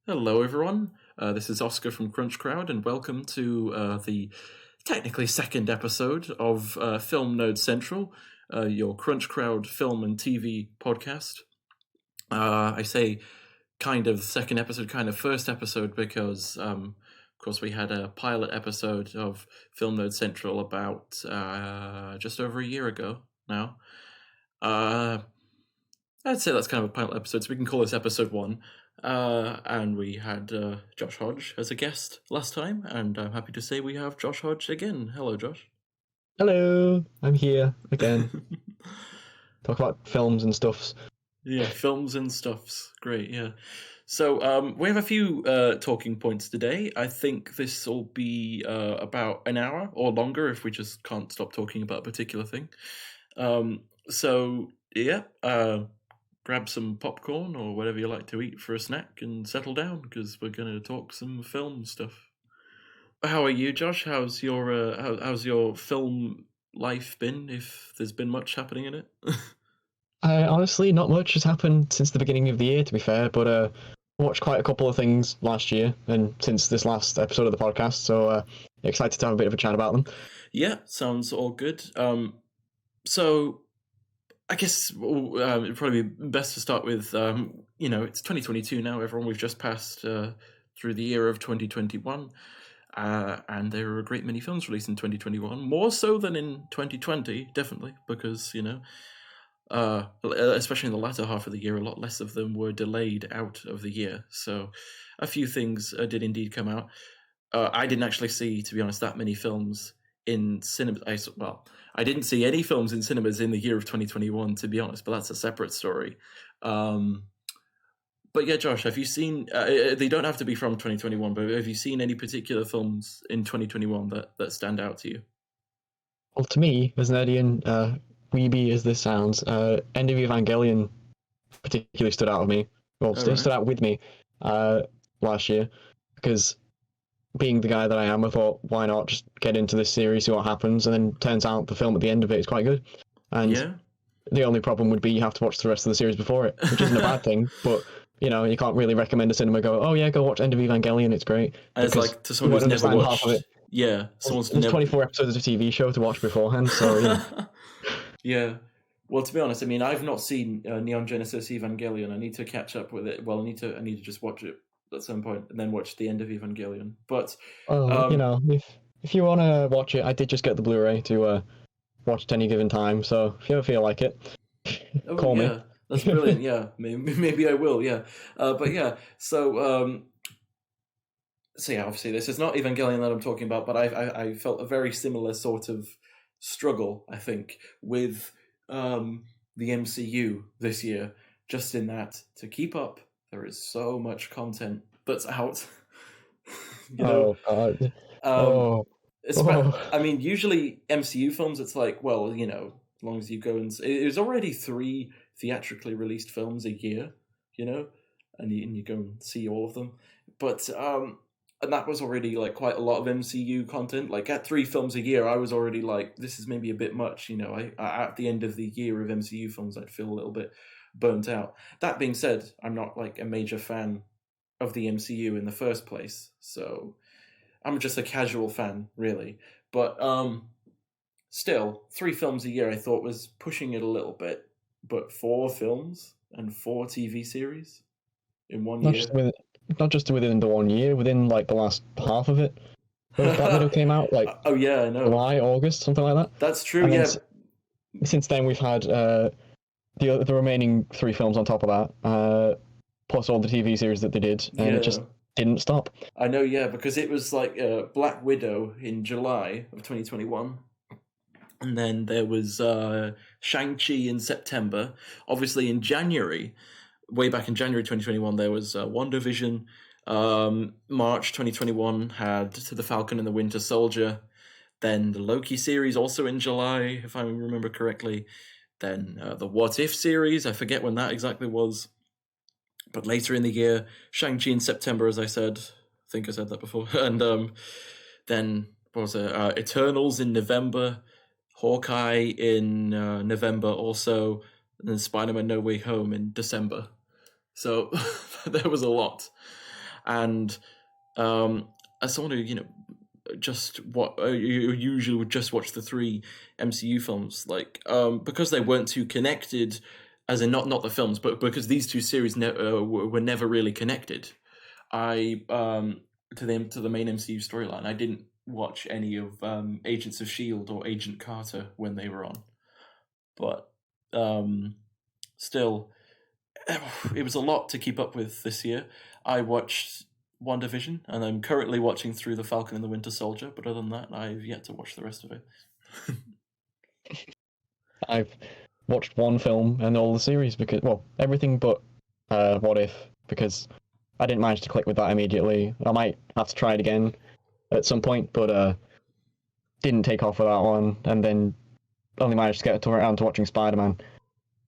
Hello, everyone. This is Oscar from Crunch Crowd, and welcome to the technically second episode of Film Nerd Central, your Crunch Crowd film and TV podcast. I say kind of second episode, kind of first episode, because, of course, we had a pilot episode of Film Nerd Central about just over a year ago now. I'd say that's kind of a pilot episode, so we can call this episode 1. And we had Josh Hodge as a guest last time, and I'm happy to say we have Josh Hodge again. Hello, Josh. Hello, I'm here again. Talk about films and stuffs. Yeah, films and stuffs. Great, yeah. So we have a few talking points today. I think this will be about an hour or longer if we just can't stop talking about a particular thing. Grab some popcorn or whatever you like to eat for a snack and settle down, because we're going to talk some film stuff. How are you, Josh? How's your film life been, if there's been much happening in it? Honestly, not much has happened since the beginning of the year, to be fair, but I watched quite a couple of things last year and since this last episode of the podcast, so excited to have a bit of a chat about them. Yeah, sounds all good. So I guess it'd probably be best to start with, it's 2022 now, everyone. We've just passed through the year of 2021, and there are a great many films released in 2021, more so than in 2020, definitely, because, especially in the latter half of the year, a lot less of them were delayed out of the year. So a few things did indeed come out. I didn't actually see, to be honest, that many films in cinemas. I didn't see any films in cinemas in the year of 2021, to be honest, but that's a separate story. But yeah, Josh, have you seen, they don't have to be from 2021, but have you seen any particular films in 2021 that stand out to you? Well, to me, as nerdy and weeby as this sounds, End of Evangelion particularly stood out with me. Well, stood out with me last year, because being the guy that I am, I thought, why not just get into this series, see what happens, and then turns out the film at the end of it is quite good. And the only problem would be you have to watch the rest of the series before it, which isn't a bad thing, but you can't really recommend a cinema go, oh yeah, go watch End of Evangelion, it's great. And it's like, to someone who's never watched... Half of it. Yeah. There's 24 episodes of a TV show to watch beforehand, so yeah. Yeah. Well, to be honest, I mean, I've not seen Neon Genesis Evangelion. I need to catch up with it. Well, I need to just watch it at some point and then watch the End of Evangelion. But if you want to watch it, I did just get the Blu-ray to watch at any given time, so if you ever feel like it, call me. That's brilliant. Yeah, maybe I will. Yeah, but yeah. So yeah, obviously this is not Evangelion that I'm talking about, but I felt a very similar sort of struggle, I think, with the MCU this year, just in that, to keep up, there is so much content that's out. Oh God. I mean, usually MCU films, it's like, well, as long as you go and... There's already 3 theatrically released films a year, and you go and see all of them. But, and that was already, like, quite a lot of MCU content. Like, at 3 films a year, I was already like, this is maybe a bit much, I at the end of the year of MCU films, I'd feel a little bit burnt out. That being said, I'm not, like, a major fan of the MCU in the first place, so I'm just a casual fan, really. But still, 3 films a year I thought was pushing it a little bit. But 4 films and 4 TV series in 1 year? Not just within the 1 year, within like the last half of it. Black Widow came out like I know. July, August, something like that. That's true, yeah. Since then we've had the remaining 3 films on top of that, plus all the TV series that they did, and it just didn't stop. I know, yeah, because it was like Black Widow in July of 2021. And then there was Shang-Chi in September. Obviously in January, way back in January 2021, there was WandaVision. March 2021 had To the Falcon and the Winter Soldier. Then the Loki series, also in July, if I remember correctly. Then the What If series, I forget when that exactly was. But later in the year, Shang-Chi in September, as I said. I think I said that before. And then, what was it? Eternals in November. Hawkeye in November also, and then Spider-Man No Way Home in December. So there was a lot. And as someone who just what you usually would just watch the 3 MCU films, like because they weren't too connected, as in not the films, but because these 2 series were never really connected. I to the main MCU storyline, I didn't watch any of Agents of Shield or Agent Carter when they were on, but still, it was a lot to keep up with this year. I watched WandaVision, and I'm currently watching through The Falcon and the Winter Soldier, but other than that, I've yet to watch the rest of it. I've watched one film and all the series because, well, everything but What If, because I didn't manage to click with that immediately. I might have to try it again at some point, but didn't take off with that one, and then only managed to get around to watching Spider-Man.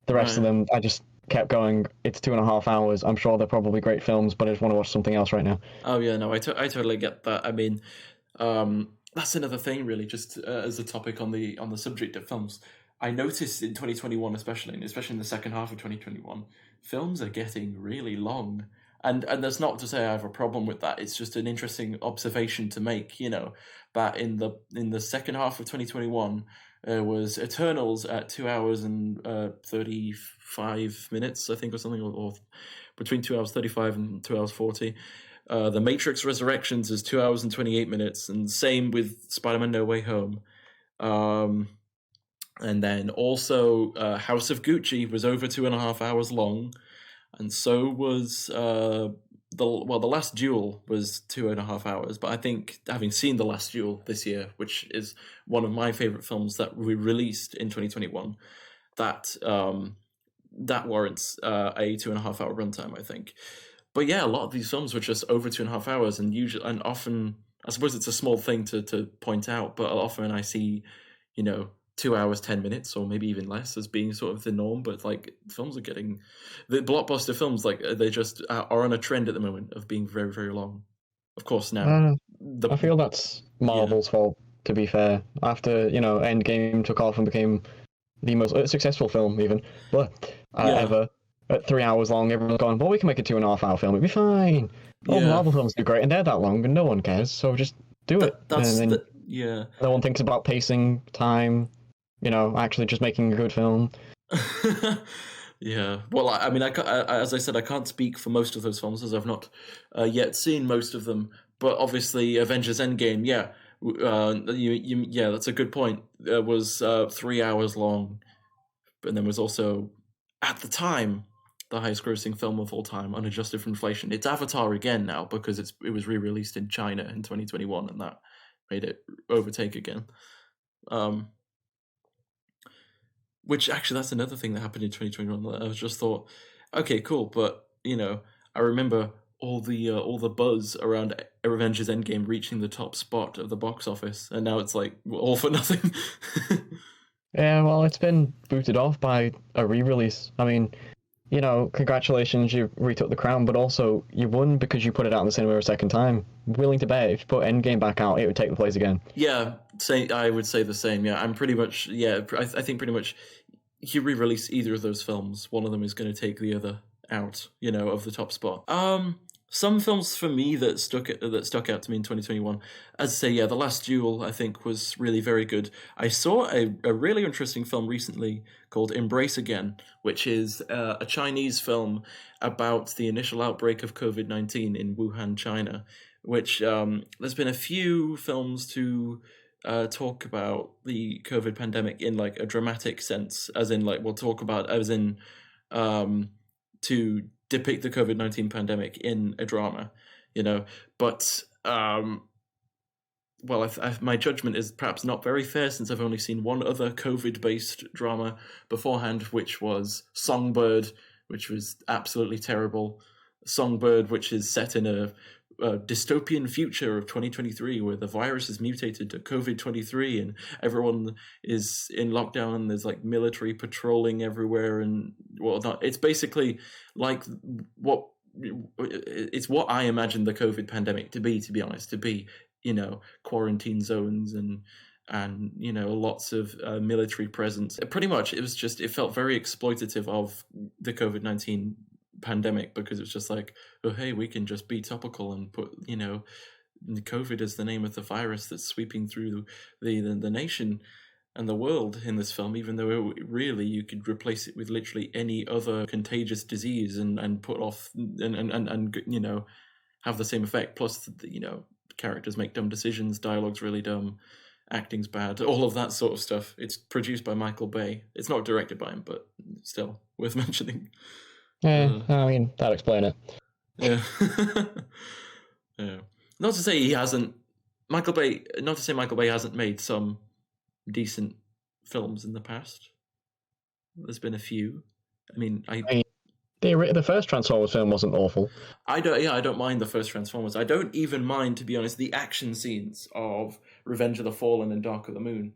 The rest of them, I just kept going. It's 2.5 hours. I'm sure they're probably great films, but I just want to watch something else right now. Oh yeah, no, I totally get that. I mean, that's another thing, really. Just as a topic on the subject of films, I noticed in 2021, especially in the second half of 2021, films are getting really long. And that's not to say I have a problem with that. It's just an interesting observation to make. That in the second half of 2021. Was Eternals at 2 hours and 35 minutes, I think, or something, or between 2 hours 35 and 2 hours 40. The Matrix Resurrections is 2 hours and 28 minutes, and same with Spider-Man No Way Home. And then also House of Gucci was over 2.5 hours long, and so was the Last Duel was 2.5 hours, but I think having seen The Last Duel this year, which is one of my favorite films that we released in 2021, that warrants a 2.5 hour runtime, I think. But yeah, a lot of these films were just over 2.5 hours, and often, I suppose it's a small thing to point out, but often I see, 2 hours, 10 minutes, or maybe even less as being sort of the norm. But like, films are getting, the blockbuster films, like, they just are on a trend at the moment of being very, very long. Of course, now I feel that's Marvel's fault, to be fair. After Endgame took off and became the most successful film even ever at 3 hours long, everyone's gone, well, we can make a 2.5 hour film, it'd be fine. All the Marvel films do great, and they're that long, and no one cares, so just do it. No one thinks about pacing, time, actually just making a good film. Yeah. Well, I mean, as I said, I can't speak for most of those films as I've not yet seen most of them. But obviously, Avengers Endgame, that's a good point. It was 3 hours long, but then was also, at the time, the highest-grossing film of all time, unadjusted for inflation. It's Avatar again now because it was re-released in China in 2021, and that made it overtake again. Which actually, that's another thing that happened in 2021. I was just thought, okay, cool, but I remember all the buzz around Avengers Endgame reaching the top spot of the box office, and now it's like all for nothing. Yeah, well, it's been booted off by a re-release. I mean, congratulations, you retook the crown, but also you won because you put it out in the cinema a second time. Willing to bet if you put Endgame back out, it would take the place again. Yeah, I would say the same. Yeah, I'm pretty much. Yeah, I think pretty much. If you re-release either of those films, one of them is going to take the other out, of the top spot. Some films for me that stuck out to me in 2021, as I say, The Last Duel, I think, was really very good. I saw a really interesting film recently called Embrace Again, which is a Chinese film about the initial outbreak of COVID-19 in Wuhan, China, which there's been a few films to talk about the COVID pandemic in like a dramatic sense, as in like to depict the COVID-19 pandemic in a drama, but my judgment is perhaps not very fair since I've only seen one other COVID-based drama beforehand, which was Songbird, which was absolutely terrible. Songbird, which is set in a dystopian future of 2023 where the virus has mutated to COVID-23 and everyone is in lockdown and there's like military patrolling everywhere and whatnot. It's basically like what I imagine the COVID pandemic to be honest, quarantine zones and lots of military presence. Pretty much it felt very exploitative of the COVID-19 pandemic because it's just like, oh hey, we can just be topical and put, you know, COVID is the name of the virus that's sweeping through the nation and the world in this film, even though really you could replace it with literally any other contagious disease and put off and you know, have the same effect. Plus, you know, characters make dumb decisions, dialogue's really dumb, acting's bad, all of that sort of stuff. It's produced by Michael Bay. It's not directed by him, but still worth mentioning. Yeah, I mean, that'll explain it. Yeah. Yeah. Not to say Michael Bay hasn't made some decent films in the past. There's been a few. I mean, the first Transformers film wasn't awful. I don't mind the first Transformers. I don't even mind, to be honest, the action scenes of Revenge of the Fallen and Dark of the Moon.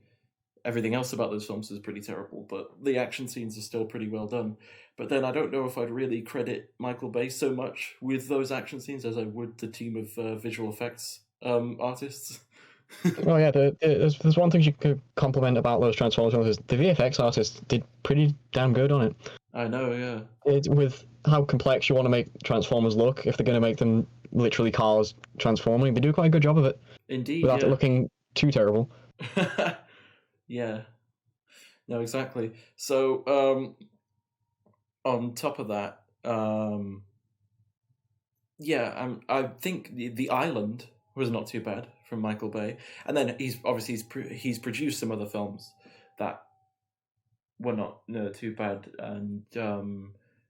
Everything else about those films is pretty terrible, but the action scenes are still pretty well done. But then I don't know if I'd really credit Michael Bay so much with those action scenes as I would the team of visual effects artists. Oh yeah, there's one thing you could compliment about those Transformers films is the VFX artists did pretty damn good on it. I know, yeah. With how complex you want to make Transformers look, if they're going to make them literally cars transforming, they do quite a good job of it. Indeed, without it looking too terrible. Yeah. No, exactly. So, on top of that, I think the Island was not too bad from Michael Bay, and then he's produced some other films that were not too bad, and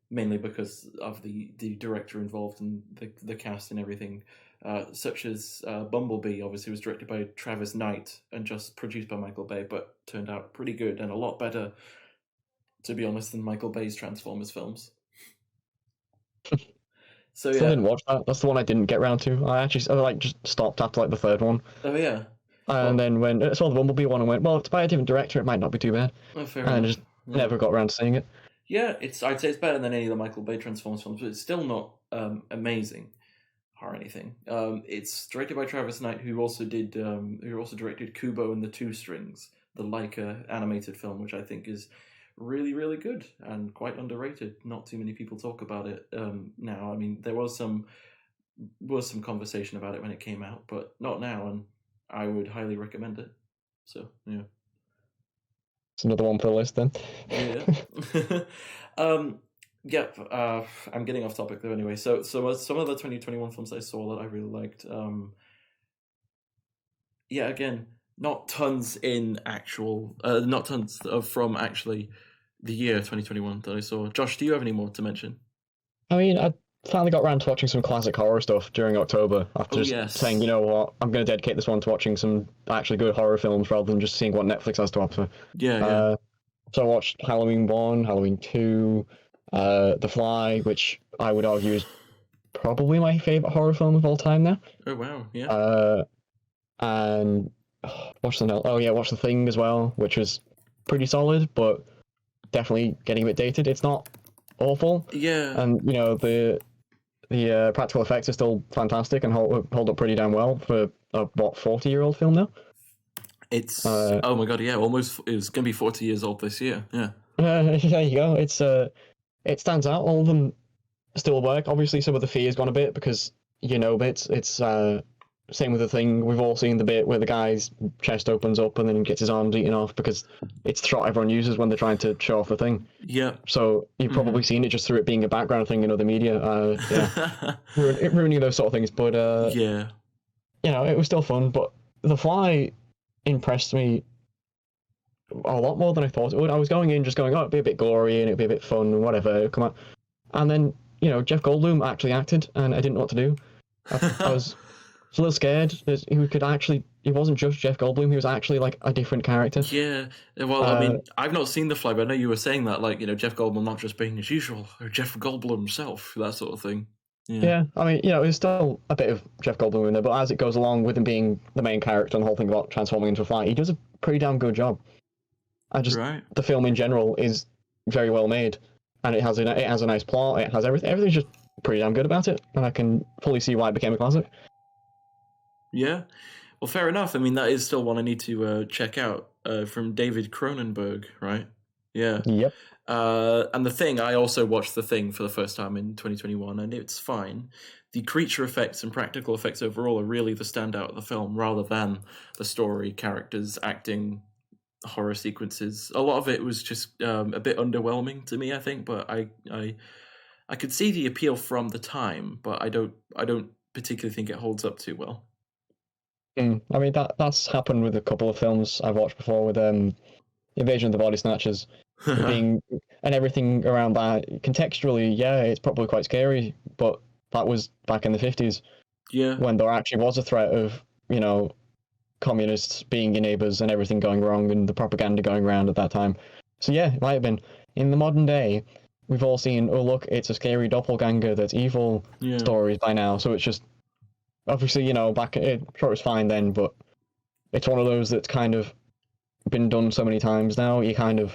mainly because of the director involved and the cast and everything, such as Bumblebee. Obviously was directed by Travis Knight and just produced by Michael Bay, but turned out pretty good and a lot better, to be honest, than Michael Bay's Transformers films. So yeah, I didn't watch that. That's the one I didn't get round to. I just stopped after the third one. Oh yeah. And then when I saw the Bumblebee one and went, well, it's by a different director, it might not be too bad. Oh, fair and enough. I just never got around to seeing it. Yeah, I'd say it's better than any of the Michael Bay Transformers films, but it's still not amazing or anything. It's directed by Travis Knight, who also directed Kubo and the Two Strings, the Leica animated film, which I think is really, really good and quite underrated. Not too many people talk about it now. I mean, there was some conversation about it when it came out, but not now, and I would highly recommend it. So yeah, it's another one for the list then. Yeah. I'm getting off topic though. Anyway, so some of the 2021 films I saw that I really liked. Again, not tons from actually the year 2021 that I saw. Josh, do you have any more to mention? I mean, I finally got around to watching some classic horror stuff during October after saying, you know what, I'm going to dedicate this one to watching some actually good horror films rather than just seeing what Netflix has to offer. Yeah. So I watched Halloween 1, Halloween 2, The Fly, which I would argue is probably my favourite horror film of all time now. Oh, wow, yeah. And watch The Thing as well, which was pretty solid, but definitely getting a bit dated. It's not awful. Yeah. And, you know, the practical effects are still fantastic and hold up pretty damn well for a 40-year-old film now. It's oh my god, yeah, almost. It's gonna be 40 years old this year. Yeah. There you go. It's it stands out. All of them still work. Obviously, some of the fear's gone a bit because bits. It's same with The Thing. We've all seen the bit where the guy's chest opens up and then gets his arms eaten off because it's the shot everyone uses when they're trying to show off The Thing. Yeah. So you've probably seen it just through it being a background thing in other media. Ruining those sort of things. But yeah, it was still fun. But The Fly impressed me a lot more than I thought it would. I was going in just going, it'd be a bit gory and it'd be a bit fun and whatever, come on. And then, Jeff Goldblum actually acted and I didn't know what to do. I was a little scared that he wasn't just Jeff Goldblum, he was actually like a different character. Yeah, well, I mean, I've not seen The Fly, but I know you were saying that, Jeff Goldblum not just being as usual, or Jeff Goldblum himself, that sort of thing. Yeah, I mean, there's still a bit of Jeff Goldblum in there, but as it goes along with him being the main character and the whole thing about transforming into a fly, he does a pretty damn good job. The film in general is very well made, and it has a nice plot, it has everything. Everything's just pretty damn good about it, and I can fully see why it became a classic. Yeah, well, fair enough. I mean, that is still one I need to check out from David Cronenberg, right? Yeah. Yep. And The Thing, I also watched The Thing for the first time in 2021, and it's fine. The creature effects and practical effects overall are really the standout of the film, rather than the story, characters, acting, horror sequences. A lot of it was just a bit underwhelming to me, I think. But I could see the appeal from the time, but I don't particularly think it holds up too well. I mean that's happened with a couple of films I've watched before, with Invasion of the Body Snatchers, being and everything around that. Contextually, yeah, it's probably quite scary, but that was back in the 50s, yeah, when there actually was a threat of, communists being your neighbors and everything going wrong and the propaganda going around at that time. So yeah, it might have been. In the modern day, we've all seen, oh look, it's a scary doppelganger that's evil stories by now. So it's just, obviously, back, I'm sure it was fine then, but it's one of those that's kind of been done so many times now, you kind of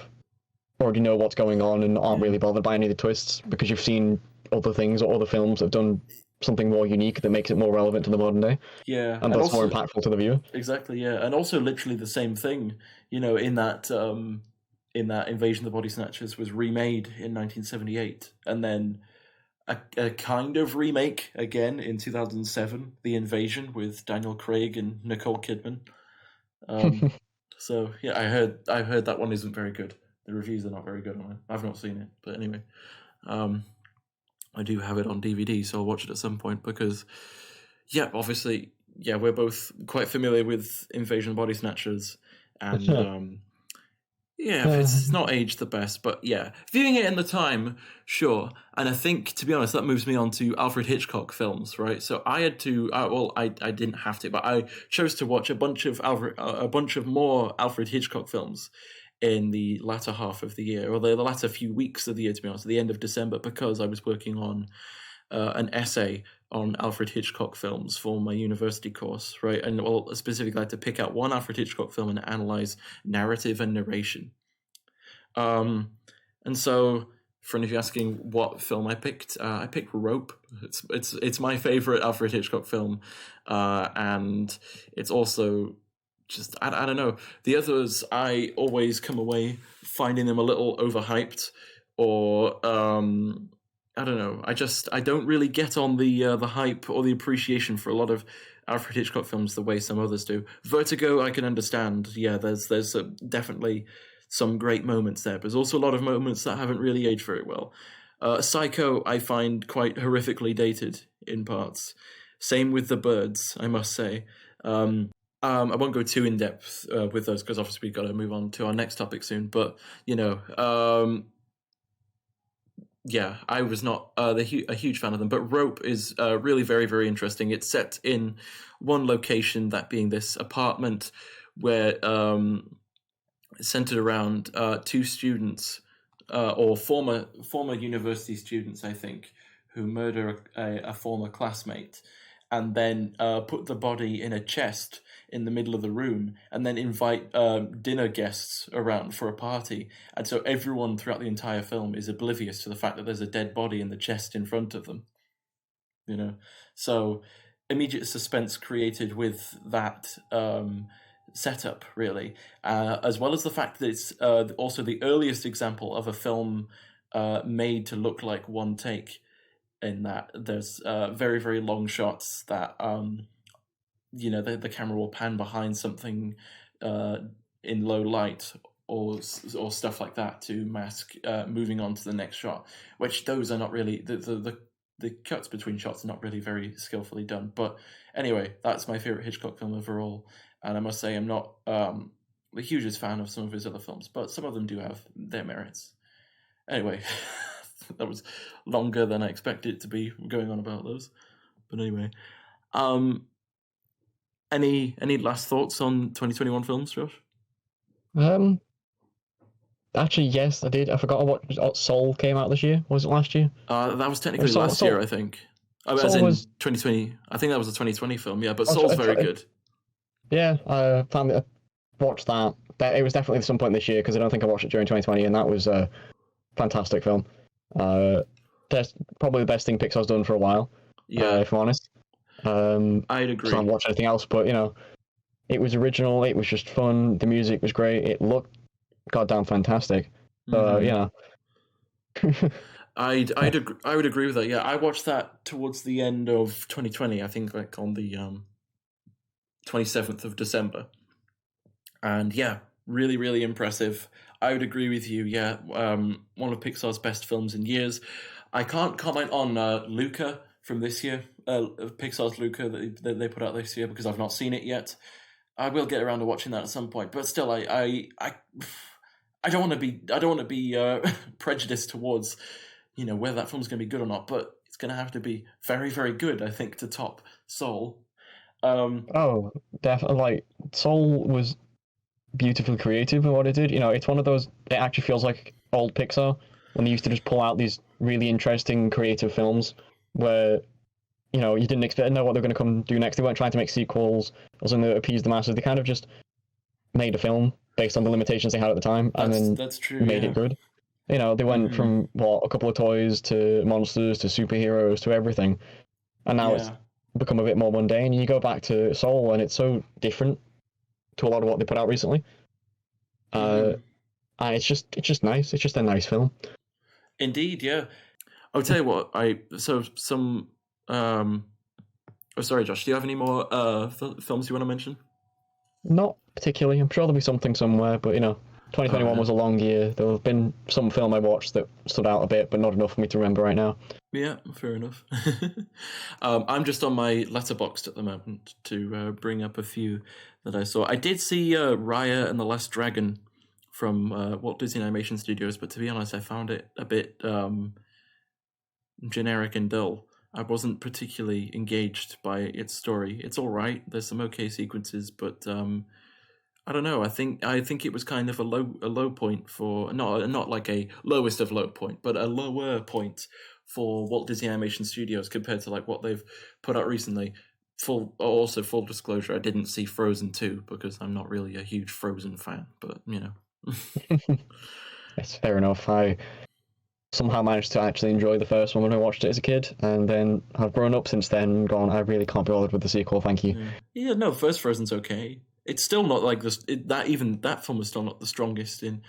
already know what's going on and aren't really bothered by any of the twists, because you've seen other things or other films that have done something more unique that makes it more relevant to the modern day. Yeah. And that's more impactful to the viewer. Exactly, yeah. And also literally the same thing, in that Invasion of the Body Snatchers was remade in 1978, and then a kind of remake again in 2007, The Invasion, with Daniel Craig and Nicole Kidman. So yeah, I heard that one isn't very good. The reviews are not very good on it. I've not seen it, but anyway, I do have it on DVD, so I'll watch it at some point, because, yeah, obviously, yeah, we're both quite familiar with Invasion of Body Snatchers, and yeah, it's not aged the best, but yeah, viewing it in the time, sure. And I think, to be honest, that moves me on to Alfred Hitchcock films, right? So I had to, I didn't have to, but I chose to watch a bunch of more Alfred Hitchcock films in the latter half of the year, or the latter few weeks of the year, to be honest, at the end of December, because I was working on an essay on Alfred Hitchcock films for my university course, right? And specifically, I had to pick out one Alfred Hitchcock film and analyze narrative and narration. And so, for any of you asking what film I picked Rope. It's my favorite Alfred Hitchcock film, and it's also just I don't know. The others, I always come away finding them a little overhyped, or I don't know. I don't really get on the hype or the appreciation for a lot of Alfred Hitchcock films the way some others do. Vertigo, I can understand. Yeah, there's definitely some great moments there, but there's also a lot of moments that haven't really aged very well. Psycho, I find quite horrifically dated in parts. Same with The Birds, I must say. I won't go too in depth with those, because obviously we've got to move on to our next topic soon. But yeah, I was not a huge fan of them. But Rope is really very, very interesting. It's set in one location, that being this apartment, where centered around two students, or former university students, I think, who murder a former classmate, and then put the body in a chest in the middle of the room, and then invite dinner guests around for a party. And so everyone throughout the entire film is oblivious to the fact that there's a dead body in the chest in front of them. So immediate suspense created with that setup, really, as well as the fact that it's also the earliest example of a film made to look like one take, in that there's very, very long shots that the camera will pan behind something in low light, or stuff like that, to mask moving on to the next shot, which those are not really the cuts between shots are not really very skillfully done. But anyway, that's my favorite Hitchcock film overall, and I must say I'm not the hugest fan of some of his other films, but some of them do have their merits. Anyway, that was longer than I expected it to be, going on about those. But anyway, any last thoughts on 2021 films, Josh? Actually, yes, I did. I forgot what Soul came out this year. Was it last year? That was technically last year, I think. As in 2020. I think that was a 2020 film, yeah, but Soul's very good. Yeah, I watched that. It was definitely at some point this year, because I don't think I watched it during 2020, and that was a fantastic film. That's probably the best thing Pixar's done for a while, if I'm honest. I'd agree. I haven't watched anything else, but it was original, it was just fun, the music was great, it looked goddamn fantastic. I would agree with that. Yeah, I watched that towards the end of 2020. I think like on the 27th of December, and yeah, really really impressive. I would agree with you. Yeah, one of Pixar's best films in years. I can't comment on Luca from this year, Pixar's Luca that they put out this year because I've not seen it yet. I will get around to watching that at some point, but still, I don't want to be prejudiced towards whether that film's going to be good or not, but it's going to have to be very very good, I think, to top Soul. Oh, definitely. Like Soul was beautifully creative in what it did. It's one of those. It actually feels like old Pixar when they used to just pull out these really interesting creative films where you didn't expect know what they're going to come do next. They weren't trying to make sequels or something that appease the masses. They kind of just made a film based on the limitations they had at the time, and then that's true. Made Yeah. it good. They went from a couple of toys to monsters to superheroes to everything, and now it's Yeah. become a bit more mundane. And you go back to Soul, and it's so different to a lot of what they put out recently. And it's just nice. It's just a nice film. Indeed, yeah. I'll tell you what. Oh, sorry, Josh. Do you have any more films you want to mention? Not particularly. I'm sure there'll be something somewhere, but 2021 was a long year. There have been some film I watched that stood out a bit, but not enough for me to remember right now. Yeah, fair enough. I'm just on my Letterboxd at the moment to bring up a few that I saw. I did see Raya and the Last Dragon from Walt Disney Animation Studios, but to be honest, I found it a bit generic and dull. I wasn't particularly engaged by its story. It's all right. There's some okay sequences, but I don't know. I think it was kind of a low point for not like a lowest of low point, but a lower point for Walt Disney Animation Studios compared to like what they've put out recently. Full disclosure, I didn't see Frozen 2 because I'm not really a huge Frozen fan, but That's fair enough. I somehow managed to actually enjoy the first one when I watched it as a kid, and then I've grown up since then and gone, I really can't be bothered with the sequel, thank you. Yeah, no, first Frozen's okay. It's still not like this. That film is still not the strongest in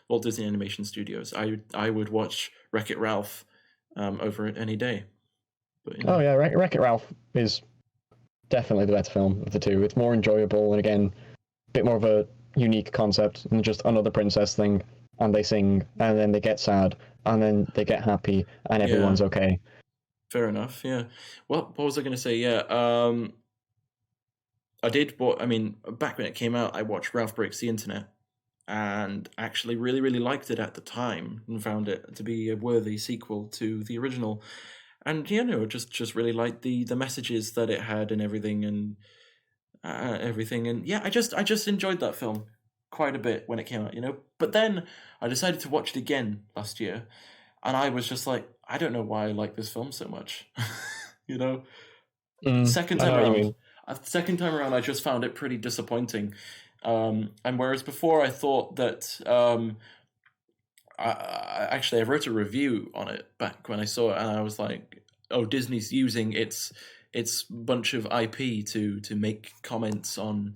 Walt Disney Animation Studios. I would watch Wreck-It Ralph over it any day. But, Oh yeah, Wreck-It Ralph is definitely the better film of the two. It's more enjoyable, and again, a bit more of a unique concept than just another princess thing, and they sing, and then they get sad, and then they get happy, and everyone's okay. Fair enough, yeah. What was I going to say? Yeah, back when it came out, I watched Ralph Breaks the Internet, and actually really, really liked it at the time, and found it to be a worthy sequel to the original. And just really liked the messages that it had and everything, and everything. And yeah, I just enjoyed that film quite a bit when it came out, But then I decided to watch it again last year, and I was just like, I don't know why I like this film so much, Second time around, I just found it pretty disappointing. And whereas before I thought that, I wrote a review on it back when I saw it, and I was like, "Oh, Disney's using its bunch of IP to make comments on."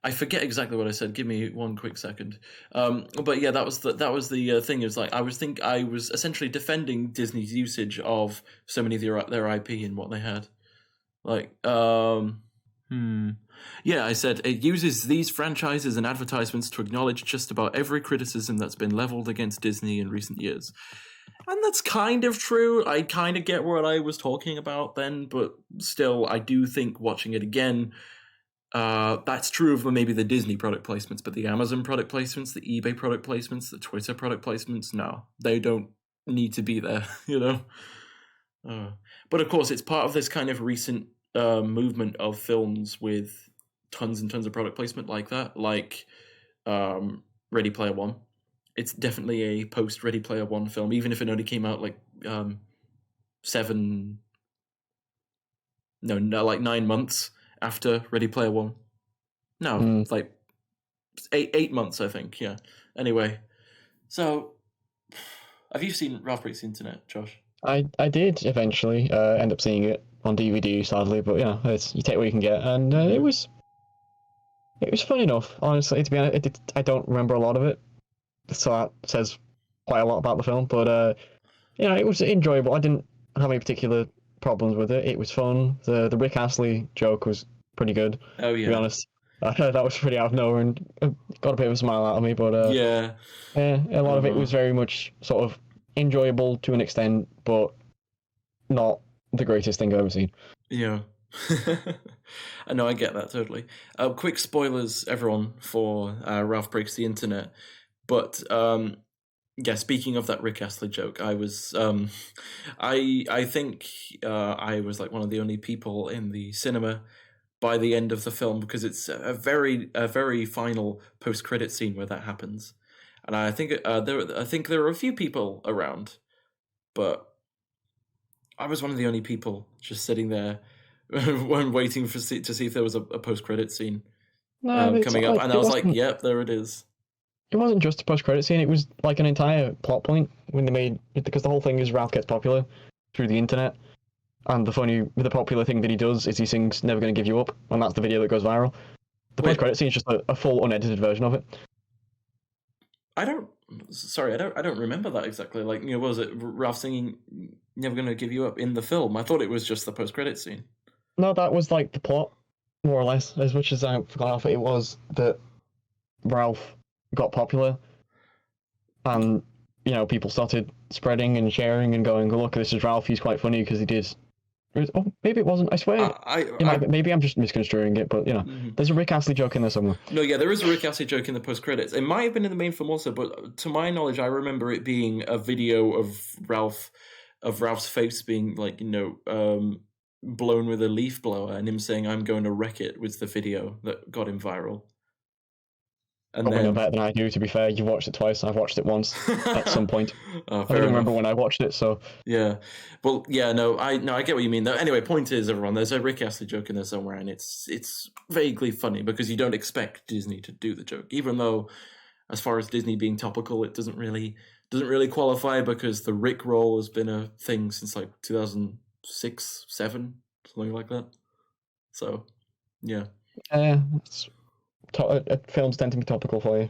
I forget exactly what I said. Give me one quick second. But yeah, that was the thing. Is like I was essentially defending Disney's usage of so many of their IP and what they had. Like, yeah, I said it uses these franchises and advertisements to acknowledge just about every criticism that's been leveled against Disney in recent years. And that's kind of true. I kind of get what I was talking about then, but still, I do think watching it again, that's true of maybe the Disney product placements, but the Amazon product placements, the eBay product placements, the Twitter product placements, no, they don't need to be there, But of course, it's part of this kind of recent movement of films with tons and tons of product placement like that, like Ready Player One. It's definitely a post Ready Player One film, even if it only came out like 9 months after Ready Player One. No, it's like 8 months, I think. Yeah. Anyway, so have you seen Ralph Breaks the Internet, Josh? I did eventually end up seeing it on DVD, sadly, but you take what you can get, and it was fun enough. Honestly, to be honest, I don't remember a lot of it, so that says quite a lot about the film, but it was enjoyable. I didn't have any particular problems with it. It was fun. The Rick Astley joke was pretty good, Oh to be yeah, honest. That was pretty out of nowhere and got a bit of a smile out of me, but yeah. yeah, a lot of it Uh, was very much sort of enjoyable to an extent, but not the greatest thing I've ever seen. yeah. I know, I get that totally. Quick spoilers, everyone, for Ralph Breaks the Internet. But yeah, speaking of that Rick Astley joke, I was, I think I was like one of the only people in the cinema by the end of the film because it's a very final post credit scene where that happens, and I think I think there were a few people around, but I was one of the only people just sitting there, when waiting to see if there was a post credit scene No, it's coming not up, like and I was like, "Yep, there it is." it wasn't just a post credit scene. It was like an entire plot point when they made it, because the whole thing is Ralph gets popular through the internet, and the popular thing that he does is he sings "Never Gonna Give You Up," and that's the video that goes viral. The post Wait, credit scene is just a full unedited version of it. I don't. Sorry, I don't remember that exactly. Like, what was it Ralph singing "Never Gonna Give You Up" in the film? I thought it was just the post credit scene. No, that was like the plot, more or less. As much as I forgot half it was that Ralph got popular, and people started spreading and sharing and going, "Oh, look, this is Ralph. He's quite funny because he did." Oh, maybe it wasn't. I swear it might be. Maybe I'm just misconstruing it, but Mhm. there's a Rick Astley joke in there somewhere. No, yeah, there is a Rick Astley joke in the post credits. It might have been in the main film also, but to my knowledge, I remember it being a video of Ralph's face being like, blown with a leaf blower, and him saying, "I'm going to wreck it," was the video that got him viral. And Probably no then better than I do. To be fair, you've watched it twice. I've watched it once at some point. Oh, I don't fair even enough. remember when I watched it. So Yeah, well, yeah, no, I get what you mean though. Anyway, point is, everyone, there's a Rick Astley joke in there somewhere, and it's vaguely funny because you don't expect Disney to do the joke, even though, as far as Disney being topical, it doesn't really qualify because the Rick roll has been a thing since like 2006, 7, something like that. So, yeah, it's films tend to be topical for you.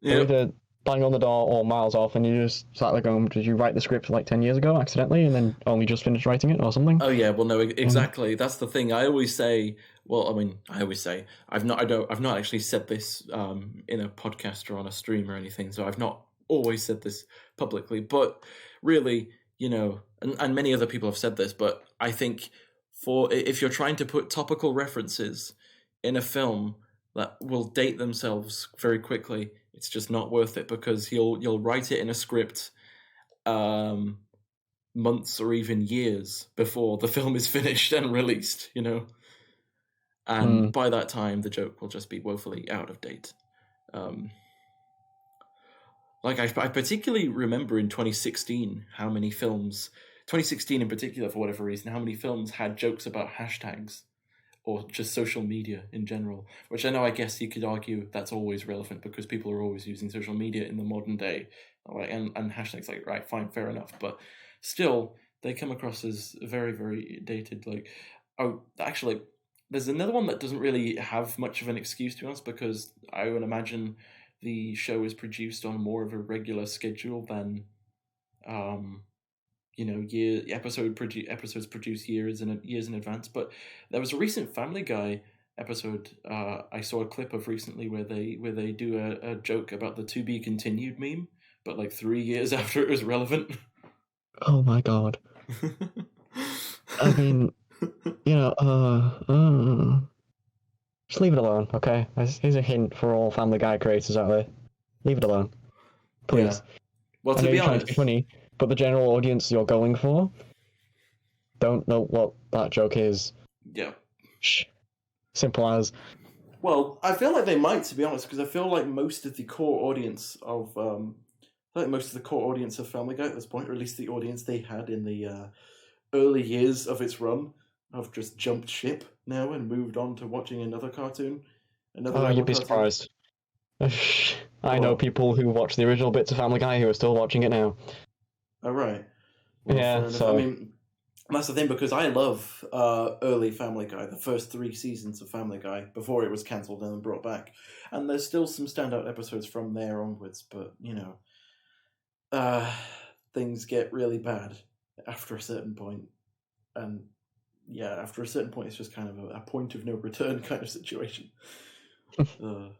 They're yeah. either bang on the door or miles off, and you just start like going, "Did you write the script like 10 years ago accidentally, and then only just finished writing it or something?" Oh yeah, well no, exactly. That's the thing. I always say. Well, I mean, I always say I've not actually said this in a podcast or on a stream or anything. So I've not always said this publicly. But really, and many other people have said this. But I think if you're trying to put topical references in a film that will date themselves very quickly, it's just not worth it because you'll write it in a script. Months or even years before the film is finished and released, and by that time the joke will just be woefully out of date. Like I particularly remember in 2016 how many films, 2016 in particular for whatever reason, how many films had jokes about hashtags or just social media in general, which I guess you could argue that's always relevant because people are always using social media in the modern day, and hashtags, like, right, fine, fair enough, but still they come across as very, very dated. Like, oh, actually, there's another one that doesn't really have much of an excuse, to be honest, because I would imagine the show is produced on more of a regular schedule than episodes produced years in advance. But there was a recent Family Guy episode I saw a clip of recently where they do a joke about the "to be continued" meme, but like 3 years after it was relevant. Oh my god! I mean, just leave it alone, okay? Here's a hint for all Family Guy creators out there: leave it alone, please. Yeah. Well, I to know be you're trying to be honest, funny, but the general audience you're going for don't know what that joke is. yeah. Shh. Simple as. Well, I feel like they might, to be honest, because I feel like most of the core audience of Family Guy at this point, or at least the audience they had in the early years of its run, have just jumped ship now and moved on to watching another cartoon, another Oh, level you'd be cartoon. surprised. I know people who watched the original bits of Family Guy who are still watching it now. Oh, right. Well, Yeah, fair enough. so I mean, that's the thing, because I love early Family Guy, the first 3 seasons of Family Guy, before it was cancelled and then brought back. And there's still some standout episodes from there onwards, but, things get really bad after a certain point, and yeah, after a certain point, it's just kind of a point of no return kind of situation. There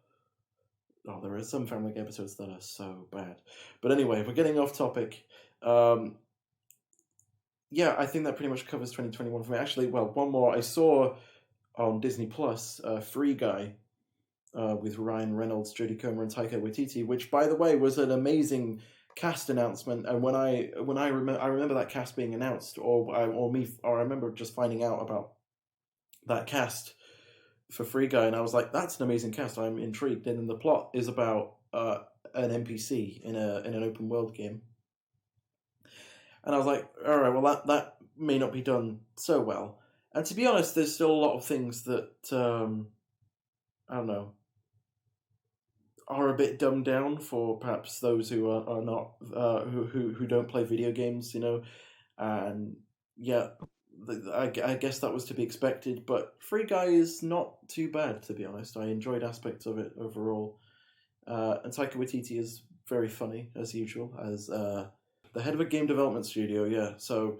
are some Family Guy episodes that are so bad, but anyway, we're getting off topic. Yeah, I think that pretty much covers 2021 for me. Actually, well, one more I saw on Disney Plus, Free Guy, with Ryan Reynolds, Jodie Comer, and Taika Waititi, which, by the way, was an amazing cast announcement. And when I remember that cast being announced, or I remember just finding out about that cast for Free Guy, and I was like, "That's an amazing cast. I'm intrigued." And then the plot is about an NPC in an open world game, and I was like, "All right, well that may not be done so well." And to be honest, there's still a lot of things that I don't know, are a bit dumbed down for perhaps those who are not who don't play video games, and yeah, I guess that was to be expected. But Free Guy is not too bad, to be honest. I enjoyed aspects of it overall, and Taika Waititi is very funny as usual as the head of a game development studio. Yeah, so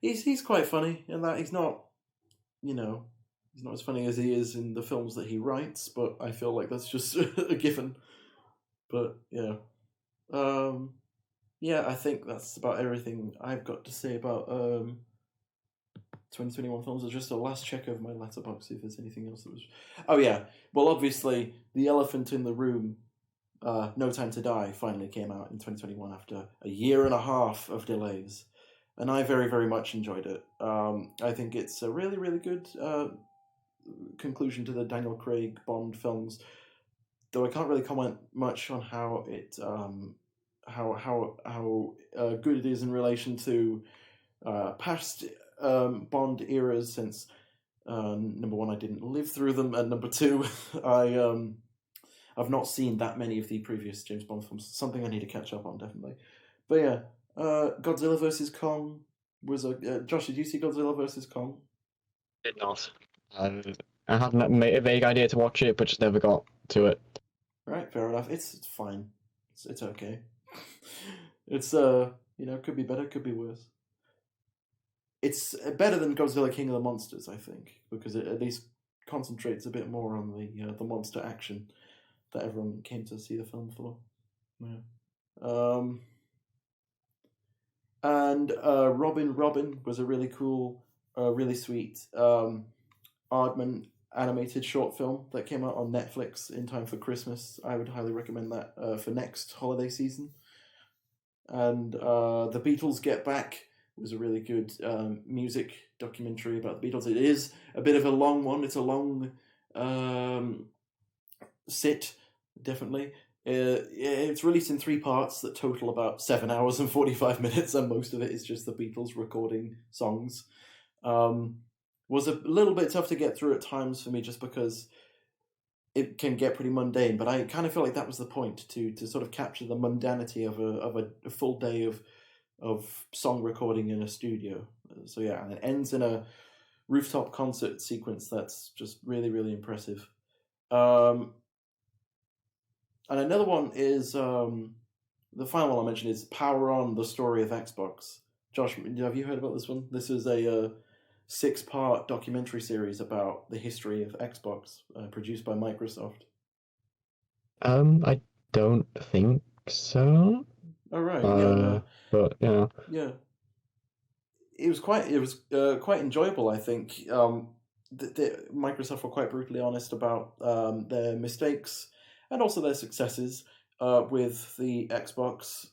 he's quite funny in that he's not, he's not as funny as he is in the films that he writes, but I feel like that's just a given. But yeah. Yeah, I think that's about everything I've got to say about 2021 films. It's just a last check of my letterbox, see if there's anything else that was... Oh yeah, well obviously, the elephant in the room, No Time to Die, finally came out in 2021 after a year and a half of delays. And I very, very much enjoyed it. I think it's a really, really good conclusion to the Daniel Craig Bond films, though I can't really comment much on how it how good it is in relation to past Bond eras, since number one, I didn't live through them, and number two, I've not seen that many of the previous James Bond films. Something I need to catch up on, definitely. But yeah, Godzilla vs Kong was a... Josh, did you see Godzilla vs Kong? Did not. I had a vague idea to watch it, but just never got to it. Right, fair enough. It's fine. It's okay. It's could be better, could be worse. It's better than Godzilla King of the Monsters, I think, because it at least concentrates a bit more on the monster action that everyone came to see the film for. Yeah. And Robin was a really cool, really sweet Aardman animated short film that came out on Netflix in time for Christmas. I would highly recommend that for next holiday season. And The Beatles Get Back was a really good music documentary about the Beatles. It is a bit of a long one. It's a long sit, definitely. It's released in 3 parts that total about 7 hours and 45 minutes, and most of it is just the Beatles recording songs. Was a little bit tough to get through at times for me, just because it can get pretty mundane, but I kind of feel like that was the point, to sort of capture the mundanity of a full day of song recording in a studio. So yeah, and it ends in a rooftop concert sequence that's just really, really impressive. And another one is the final one I mentioned is Power On: The Story of Xbox. Josh, have you heard about this one? This is a 6-part documentary series about the history of Xbox, produced by Microsoft. I don't think so. Oh right, yeah, but yeah, yeah. It was quite enjoyable. I think Microsoft were quite brutally honest about their mistakes and also their successes with the Xbox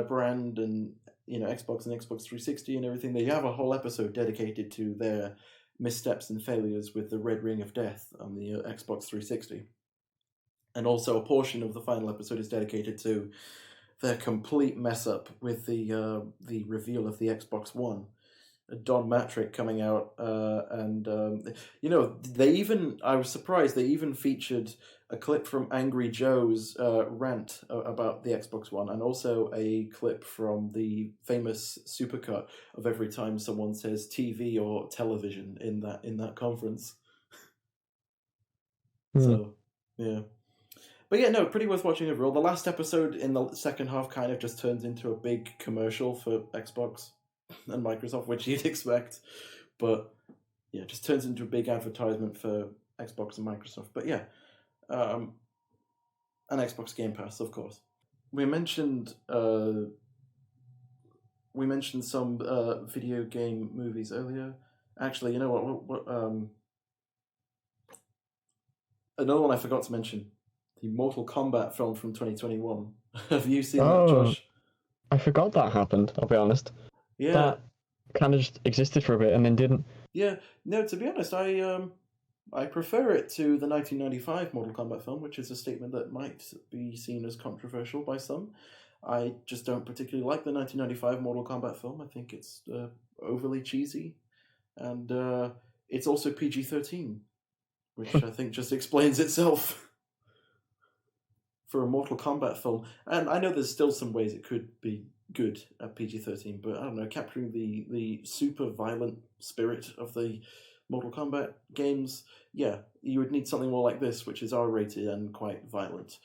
brand, and Xbox and Xbox 360 and everything. They have a whole episode dedicated to their missteps and failures with the Red Ring of Death on the Xbox 360, and also a portion of the final episode is dedicated to their complete mess up with the reveal of the Xbox One. Don Matrick coming out, and I was surprised they even featured a clip from Angry Joe's rant about the Xbox One, and also a clip from the famous supercut of every time someone says TV or television in that conference. So yeah, But yeah, no, pretty worth watching overall. The last episode in the second half kind of just turns into a big commercial for Xbox and Microsoft, which you'd expect. But yeah, just turns into a big advertisement for Xbox and Microsoft. But yeah, and Xbox Game Pass, of course. We mentioned some video game movies earlier. Actually, you know what another one I forgot to mention. The Mortal Kombat film from 2021. Have you seen that, Josh? I forgot that happened, I'll be honest. Yeah. That kind of just existed for a bit and then didn't. Yeah, no, to be honest, I prefer it to the 1995 Mortal Kombat film, which is a statement that might be seen as controversial by some. I just don't particularly like the 1995 Mortal Kombat film. I think it's overly cheesy. And it's also PG-13, which I think just explains itself. For a Mortal Kombat film, and I know there's still some ways it could be good at PG-13, but I don't know, capturing the super violent spirit of the Mortal Kombat games, yeah, you would need something more like this, which is R-rated and quite violent.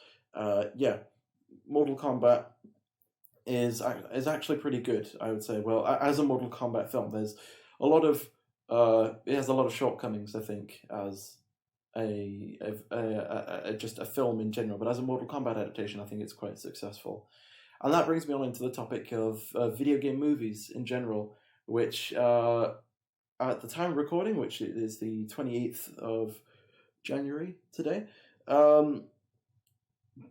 Yeah, Mortal Kombat is actually pretty good, I would say. Well, as a Mortal Kombat film, there's a lot of it has a lot of shortcomings, I think, as just a film in general, but as a Mortal Kombat adaptation, I think it's quite successful. And that brings me on into the topic of video game movies in general, which at the time of recording, which is the 28th of January today,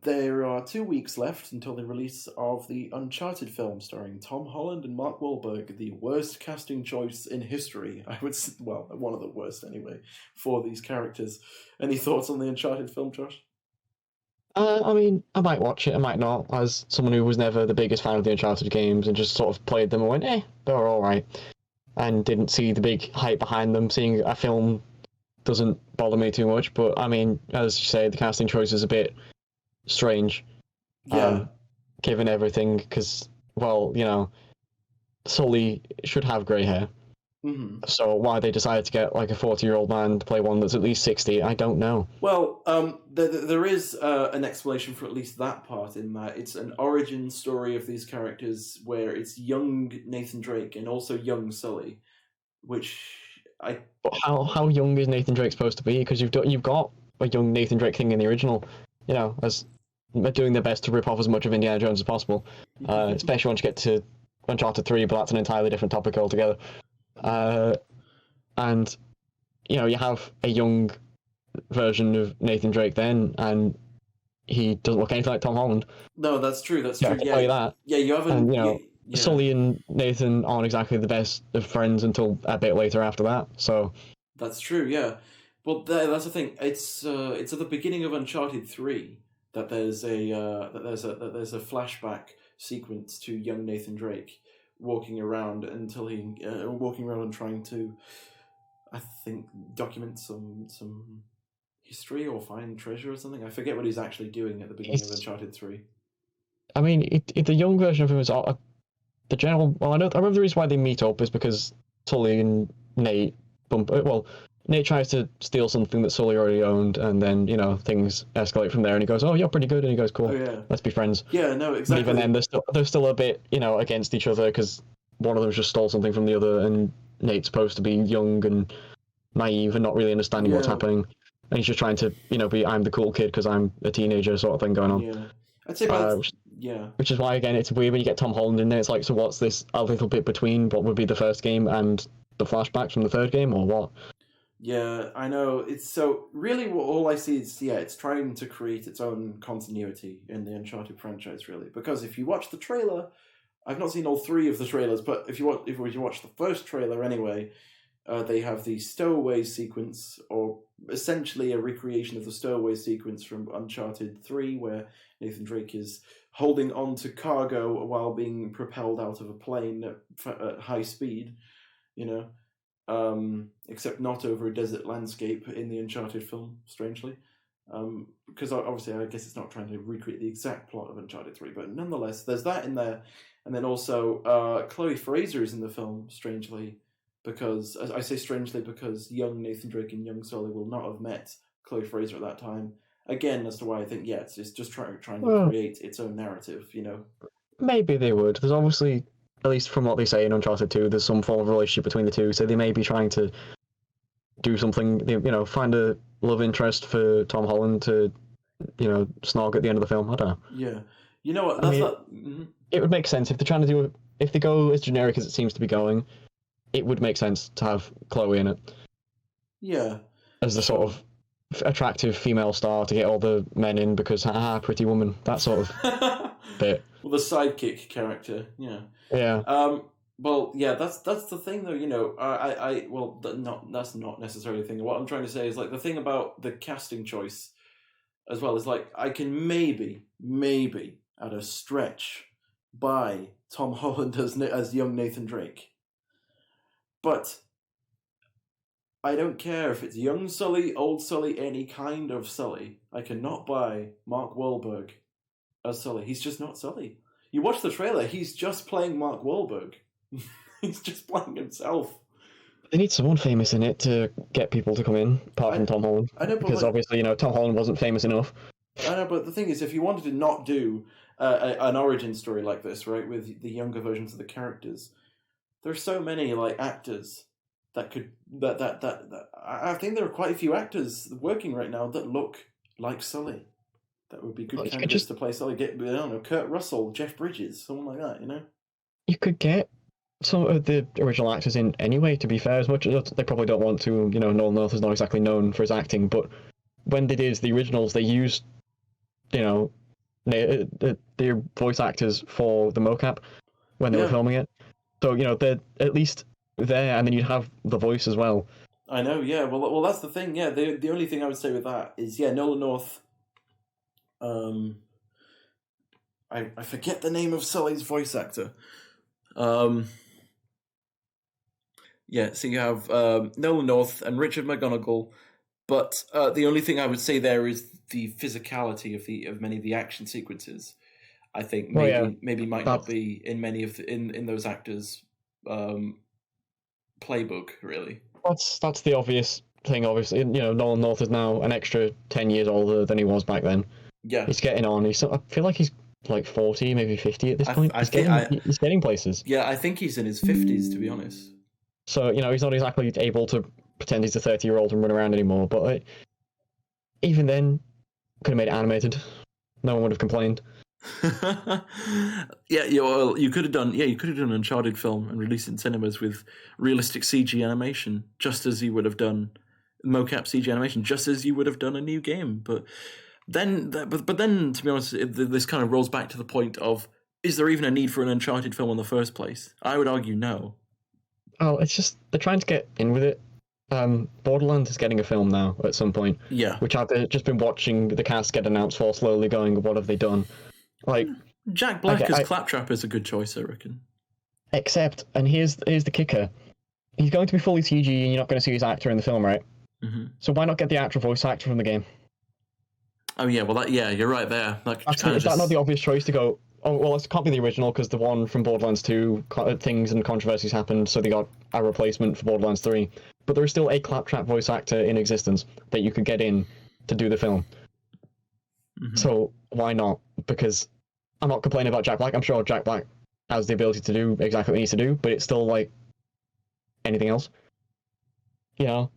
there are 2 weeks left until the release of the Uncharted film starring Tom Holland and Mark Wahlberg, the worst casting choice in history. I would say, well, one of the worst anyway, for these characters. Any thoughts on the Uncharted film, Josh? I mean, I might watch it, I might not, as someone who was never the biggest fan of the Uncharted games and just sort of played them and went, they're alright, and didn't see the big hype behind them. Seeing a film doesn't bother me too much, but I mean, as you say, the casting choice is a bit strange, given everything, because, well, you know, Sully should have grey hair. Mm-hmm. So why they decided to get like a 40-year-old man to play one that's at least 60, I don't know. Well, there is an explanation for at least that part, in that it's an origin story of these characters where it's young Nathan Drake and also young Sully, which But how young is Nathan Drake supposed to be? Because you've got a young Nathan Drake thing in the original, you know, as doing their best to rip off as much of Indiana Jones as possible, especially once you get to Uncharted 3, but that's an entirely different topic altogether. And, you know, you have a young version of Nathan Drake then, and he doesn't look anything like Tom Holland. No, that's true. That's true. Yeah, that. Yeah, you haven't. And, you know, Sully and Nathan aren't exactly the best of friends until a bit later after that. So that's true. Yeah, but that's the thing. It's at the beginning of Uncharted 3 that there's a flashback sequence to young Nathan Drake walking around and trying to, I think, document some history or find treasure or something. I forget what he's actually doing at the beginning of Uncharted 3. I mean, the young version of him is the general. Well, I remember the reason why they meet up is because Sully and Nate Nate tries to steal something that Sully already owned, and then, you know, things escalate from there, and he goes, "Oh, you're pretty good," and he goes, "Cool, let's be friends." Yeah, no, exactly. But even then, they're still a bit, you know, against each other, because one of them just stole something from the other, and Nate's supposed to be young and naive and not really understanding what's happening, and he's just trying to, you know, I'm the cool kid because I'm a teenager sort of thing going on. Yeah, I'd say which is why, again, it's weird when you get Tom Holland in there. It's like, so what's this a little bit between what would be the first game and the flashbacks from the third game, or what? Yeah, I know. It's so really all I see is it's trying to create its own continuity in the Uncharted franchise, really. Because if you watch the trailer, I've not seen all three of the trailers, but if you watch the first trailer anyway, they have the stowaway sequence, or essentially a recreation of the stowaway sequence from Uncharted 3, where Nathan Drake is holding on to cargo while being propelled out of a plane at high speed, you know. Except not over a desert landscape in the Uncharted film, strangely. Because obviously I guess it's not trying to recreate the exact plot of Uncharted 3, but nonetheless, there's that in there. And then also, Chloe Fraser is in the film, strangely, because, I say strangely because young Nathan Drake and young Sully will not have met Chloe Fraser at that time, again, as to why I think it's just trying to Well, create its own narrative. maybe they would. There's obviously, at least from what they say in Uncharted 2, there's some form of relationship between the two, so they may be trying to do something, find a love interest for Tom Holland to, snog at the end of the film. I don't know. Yeah, you know what? I mean, it would make sense if they're trying to do, if they go as generic as it seems to be going, it would make sense to have Chloe in it. Yeah. As the sort of attractive female star to get all the men in because, pretty woman, that sort of bit. Well, the sidekick character, yeah. Yeah. Well, yeah, that's the thing, though. That's not necessarily the thing. What I'm trying to say is, like, the thing about the casting choice, as well, is like I can maybe at a stretch buy Tom Holland as young Nathan Drake, but I don't care if it's young Sully, old Sully, any kind of Sully. I cannot buy Mark Wahlberg as Sully. He's just not Sully. You watch the trailer, he's just playing Mark Wahlberg. He's just playing himself. They need someone famous in it to get people to come in, apart from Tom Holland. I know, because obviously, Tom Holland wasn't famous enough. I know, but the thing is, if you wanted to not do an origin story like this, right, with the younger versions of the characters, there's so many actors that could I think there are quite a few actors working right now that look like Sully. That would be good candidates to play Sully. Get, I don't know, Kurt Russell, Jeff Bridges, someone like that. You could get some of the original actors in anyway. To be fair, as much as they probably don't want to, Nolan North is not exactly known for his acting, but when they did the originals, they used, the voice actors for the mocap when they were filming it. So they're at least there, and then you'd have the voice as well. I know, yeah. Well, that's the thing. Yeah, the only thing I would say with that is, Nolan North. I forget the name of Sully's voice actor. So you have Nolan North and Richard McGonagall, but the only thing I would say there is the physicality of many of the action sequences. I think maybe might not be in many of in those actors' playbook, really. That's the obvious thing. Obviously, Nolan North is now an extra 10 years older than he was back then. Yeah, he's getting on. I feel like he's like 40, maybe 50 at this point. He's getting places. Yeah, I think he's in his 50s, to be honest. So he's not exactly able to pretend he's a 30-year-old and run around anymore. But even then, could have made it animated. No one would have complained. You could have done an Uncharted film and released it in cinemas with realistic CG animation, just as you would have done mocap CG animation, just as you would have done a new game. But then, to be honest, this kind of rolls back to the point of: is there even a need for an Uncharted film in the first place? I would argue no. Oh, it's just they're trying to get in with it. Borderlands is getting a film now at some point. Yeah, which I've just been watching the cast get announced for, slowly going, what have they done? Like Jack Black as Claptrap is a good choice, I reckon. Except, and here's the kicker: he's going to be fully CG, and you're not going to see his actor in the film, right? Mm-hmm. So why not get the actual voice actor from the game? Oh yeah, well you're right there. Is that not the obvious choice to go? Oh well, it can't be the original because the one from Borderlands 2 things and controversies happened, so they got a replacement for Borderlands 3. But there is still a Claptrap voice actor in existence that you could get in to do the film. Mm-hmm. So why not? Because I'm not complaining about Jack Black. I'm sure Jack Black has the ability to do exactly what he needs to do, but it's still like anything else. On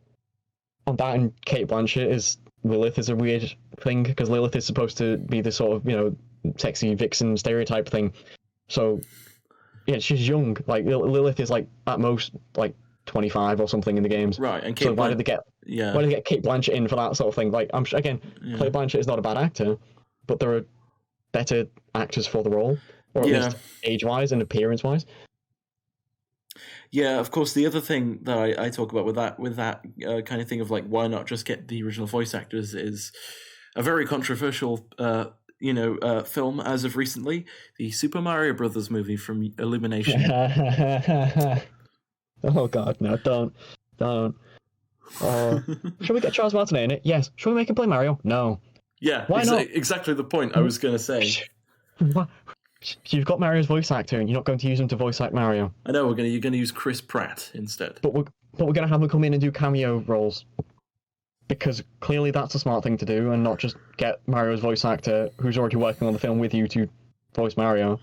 that, and Cate Blanchett is Lilith is a weird thing because Lilith is supposed to be the sort of sexy vixen stereotype thing. So yeah, she's young. Like Lilith is like at most like 25 or something in the games. Right. And why did they get Cate Blanchett in for that sort of thing? Like I'm again, Cate Blanchett is not a bad actor, but there are better actors for the role, or at least age-wise and appearance-wise. Yeah, of course. The other thing that I talk about with that kind of thing of like, why not just get the original voice actors, is a very controversial film as of recently, the Super Mario Brothers movie from Illumination. Oh God, no! Don't. Should we get Charles Martinet in it? Yes. Should we make him play Mario? No. Yeah. Why not? Exactly the point I was going to say. What? You've got Mario's voice actor, and you're not going to use him to voice act Mario. I know you're going to use Chris Pratt instead. But we're going to have him come in and do cameo roles. because clearly that's a smart thing to do, and not just get Mario's voice actor, who's already working on the film with you, to voice Mario.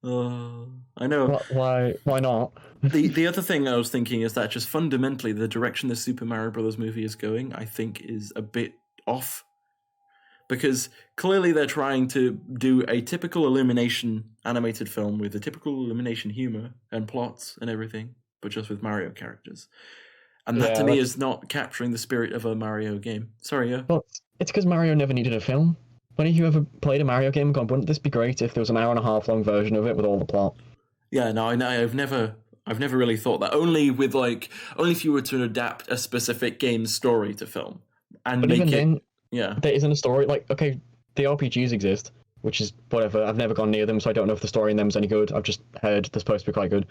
I know. Why not? The other thing I was thinking is that just fundamentally the direction the Super Mario Brothers movie is going, I think, is a bit off. Because clearly they're trying to do a typical Illumination animated film with a typical Illumination humor and plots and everything, but just with Mario characters. And that to me is not capturing the spirit of a Mario game. Sorry, yeah? Well, it's because Mario never needed a film. When have you ever played a Mario game and gone, wouldn't this be great if there was an hour and a half long version of it with all the plot? Yeah, no, I've never really thought that. Only if you were to adapt a specific game's story to film and but make even it. Then, yeah, there isn't a story. Like, okay, the RPGs exist, which is whatever. I've never gone near them, so I don't know if the story in them is any good. I've just heard they're supposed to be quite good.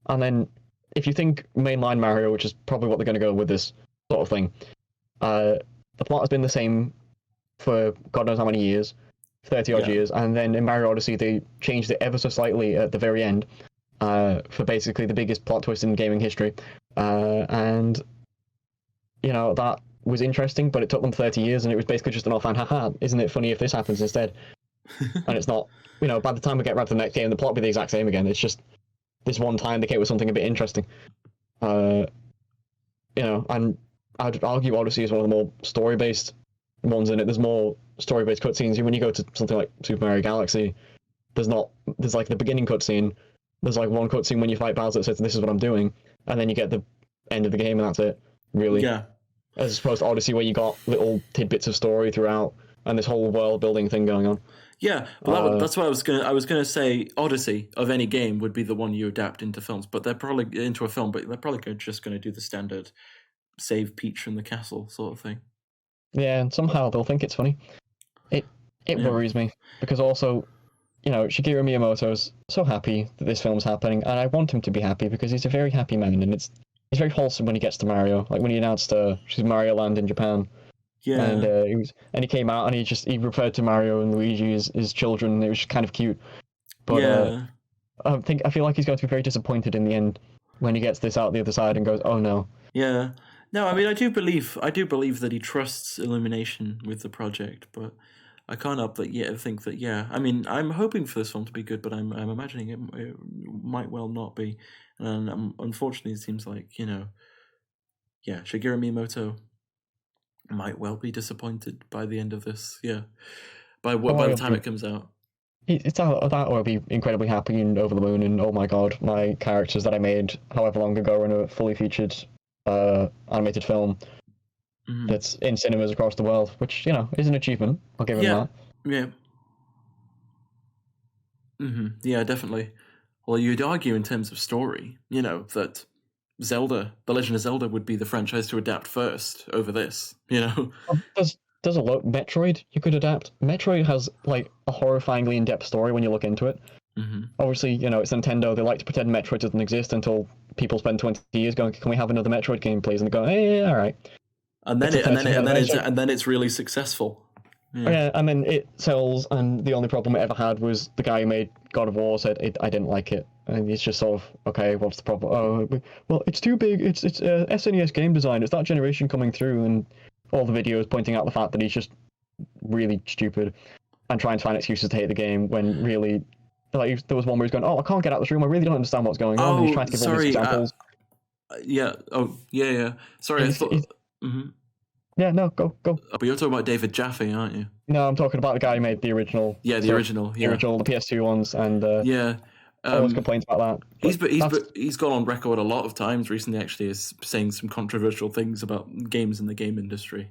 And then, if you think mainline Mario, which is probably what they're going to go with this sort of thing, the plot has been the same for God knows how many years, 30-odd years, and then in Mario Odyssey they changed it ever so slightly at the very end for basically the biggest plot twist in gaming history. And, you know, that was interesting, but it took them 30 years, and it was basically just an offhand, haha, isn't it funny if this happens instead? And it's not, you know, by the time we get around to the next game, the plot will be the exact same again. It's just this one time they came with something a bit interesting. You know, and I'd argue Odyssey is one of the more story-based ones in it. There's more story-based cutscenes. When you go to something like Super Mario Galaxy, there's like the beginning cutscene, there's like one cutscene when you fight Bowser that says, this is what I'm doing, and then you get the end of the game and that's it, really. Yeah. As opposed to Odyssey, where you got little tidbits of story throughout, and this whole world-building thing going on. Yeah, well, that's what I was gonna say. Odyssey of any game would be the one you adapt into films, but they're probably into a film, but they're probably just going to do the standard save Peach from the castle sort of thing. Yeah, and somehow they'll think it's funny. It worries me, because also, you know, Shigeru Miyamoto's so happy that this film's happening, and I want him to be happy because he's a very happy man, and it's very wholesome when he gets to Mario. Like when he announced Mario Land in Japan. Yeah. And he came out and he referred to Mario and Luigi as his children, and it was just kind of cute. But yeah. I feel like he's going to be very disappointed in the end when he gets this out the other side and goes, oh no. Yeah. No, I mean I do believe that he trusts Illumination with the project, but I can't help but think that I mean I'm hoping for this film to be good, but I'm imagining it might well not be, and unfortunately it seems like, you know, Shigeru Miyamoto might well be disappointed by the end of this. By the time it comes out. It's that, or I'll be incredibly happy and over the moon, and oh my god, my characters that I made however long ago in a fully featured animated film that's in cinemas across the world, which, you know, is an achievement. I'll give him that. Yeah. Yeah, definitely. Well, you'd argue in terms of story, you know, that Zelda, The Legend of Zelda, would be the franchise to adapt first over this, you know? There's a lot. Metroid you could adapt. Metroid has, like, a horrifyingly in-depth story when you look into it. Obviously, you know, it's Nintendo. They like to pretend Metroid doesn't exist until people spend 20 years going, can we have another Metroid game, please? And they go, hey, all right. And then it's really successful. Yeah, and then it sells, and the only problem it ever had was the guy who made God of War said, I didn't like it. And it's just sort of, okay, what's the problem? Oh, well, it's too big. It's SNES game design. It's that generation coming through, and all the videos pointing out the fact that he's just really stupid and trying to find excuses to hate the game when really, like, there was one where he's going, I can't get out of this room. I really don't understand what's going on. And he's trying to give all these examples. Sorry, I thought... Yeah, no, go. But you're talking about David Jaffe, aren't you? No, I'm talking about the guy who made the original. Yeah, the original, the PS2 ones, and always complains about that. He's gone on record a lot of times recently, actually, as saying some controversial things about games in the game industry.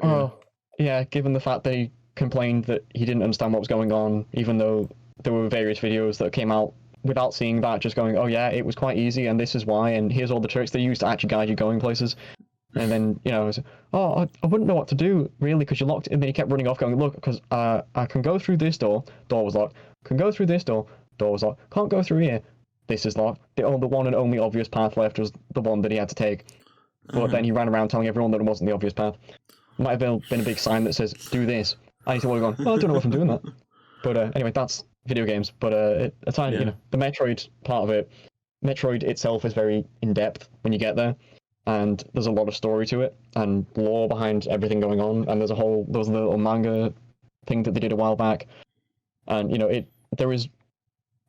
Given the fact that he complained that he didn't understand what was going on, even though there were various videos that came out without seeing that, just going, it was quite easy, and this is why, and here's all the tricks they use to actually guide you going places. And then, you know, I wouldn't know what to do, really, because you're locked. And then he kept running off going, look, because I can go through this door was locked. Can go through this door was locked. Can't go through here, this is locked. The one and only obvious path left was the one that he had to take. But then he ran around telling everyone that it wasn't the obvious path. Might have been a big sign that says, do this. And he's all gone, I don't know if I'm doing that. But anyway, that's video games. But you know, the Metroid part of it, Metroid itself is very in-depth when you get there. and there's a lot of story to it and lore behind everything going on. And there was a little manga thing that they did a while back, and there is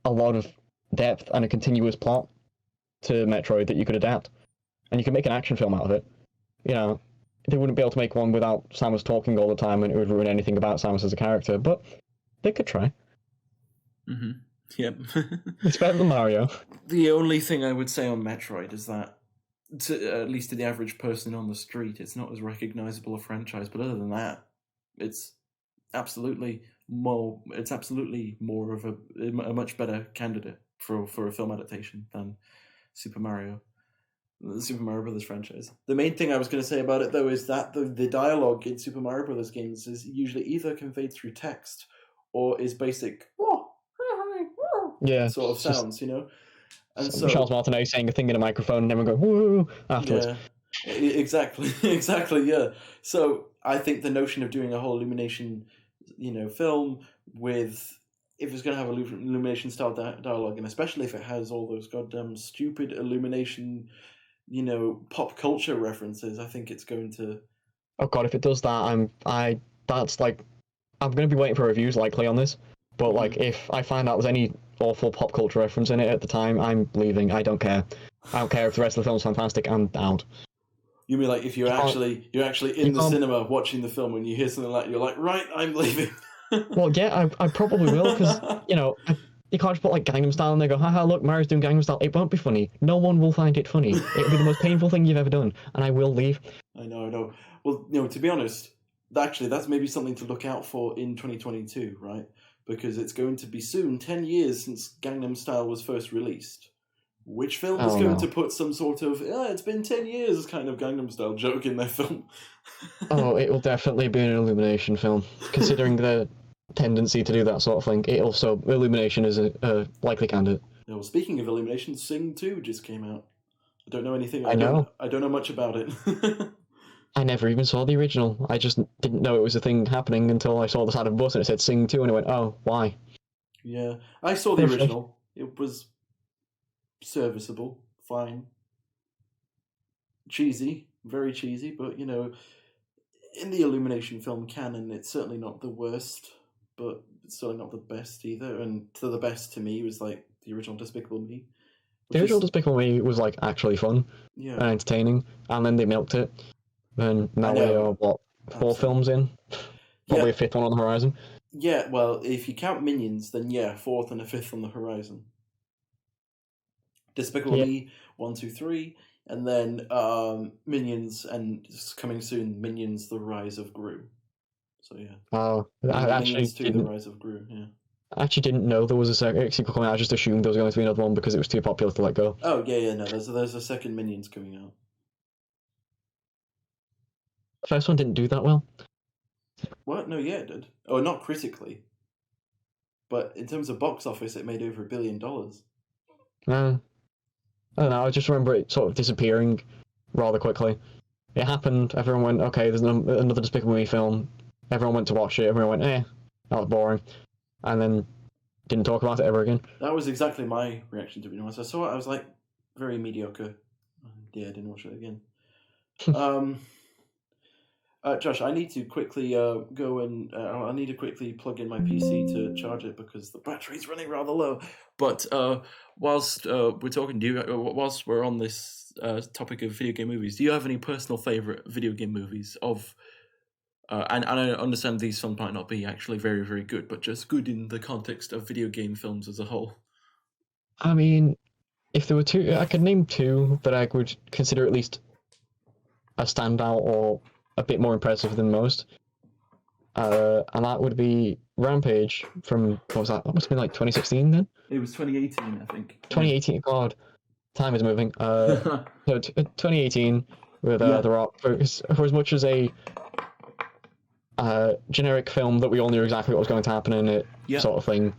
a lot of depth and a continuous plot to Metroid that you could adapt, and you can make an action film out of it. They wouldn't be able to make one without Samus talking all the time, and it would ruin anything about Samus as a character, but they could try. Mm-hmm. Yep. It's better than Mario. The only thing I would say on Metroid is that, at least to the average person on the street, it's not as recognizable a franchise, but other than that, it's absolutely more of a much better candidate for a film adaptation than Super Mario. The Super Mario Brothers franchise. The main thing I was going to say about it, though, is that the dialogue in Super Mario Brothers games is usually either conveyed through text or is basic sort of sounds, And so Charles Martinet saying a thing in a microphone and everyone going woo afterwards. Yeah, exactly, yeah. So I think the notion of doing a whole Illumination, film with, if it's going to have Illumination style dialogue, and especially if it has all those goddamn stupid Illumination, pop culture references, I think it's going to. Oh god, if it does that, I'm going to be waiting for reviews likely on this. But if I find out there's any awful pop culture reference in it at the time, I'm leaving. I don't care. I don't care if the rest of the film's fantastic. I'm out. You mean if you're actually in the cinema watching the film and you hear something like, you're like, right, I'm leaving. Well, yeah, I probably will, because you can't just put Gangnam Style and they go, haha, look, Mario's doing Gangnam Style. It won't be funny. No one will find it funny. It'll be the most painful thing you've ever done, and I will leave. I know. Well, to be honest, actually, that's maybe something to look out for in 2022, right? Because it's going to be soon 10 years since Gangnam Style was first released. Which film is going to put some sort of, it's been 10 years kind of Gangnam Style joke in their film? Oh, it will definitely be an Illumination film, considering the tendency to do that sort of thing. Illumination is a likely candidate. Well, speaking of Illumination, Sing 2 just came out. I don't know anything. I know. I don't know much about it. I never even saw the original. I just didn't know it was a thing happening until I saw the side of a bus and it said Sing 2 and I went, oh, why? Yeah, I saw the original. It was serviceable, fine. Cheesy, very cheesy, but, in the Illumination film canon, it's certainly not the worst, but it's certainly not the best either. And the best to me was, the original Despicable Me. The original Despicable Me was, actually fun and entertaining, and then they milked it. And now we are, four films in? Probably a fifth one on the horizon. Yeah, well, if you count Minions, then fourth and a fifth on the horizon. Despicable Me, 1, 2, 3, and then Minions, and coming soon, Minions: The Rise of Gru. So yeah. Oh, I actually Minions 2: The Rise of Gru. Yeah. I actually didn't know there was a sequel coming out. I just assumed there was going to be another one because it was too popular to let go. Oh yeah, no. There's a second Minions coming out. The first one didn't do that well. What? No, yeah, it did. Oh, not critically. But in terms of box office, it made over $1 billion. I don't know, I just remember it sort of disappearing rather quickly. It happened, everyone went, okay, there's another Despicable Me film. Everyone went to watch it, everyone went, that was boring. And then didn't talk about it ever again. That was exactly my reaction, to be honest. I saw it, I was like, very mediocre. Yeah, I didn't watch it again. Josh, I need to quickly go and I need to quickly plug in my PC to charge it because the battery's running rather low. But whilst we're talking to you, whilst we're on this topic of video game movies, do you have any personal favorite video game movies of? And I understand these films might not be actually very, very good, but just good in the context of video game films as a whole. I mean, if there were two, I could name two that I would consider at least a standout or a bit more impressive than most. And that would be Rampage from, what was that? That must have been 2016 then? It was 2018, I think. 2018, God. Time is moving. So 2018 with The Rock. For as much as a generic film that we all knew exactly what was going to happen in it, sort of thing,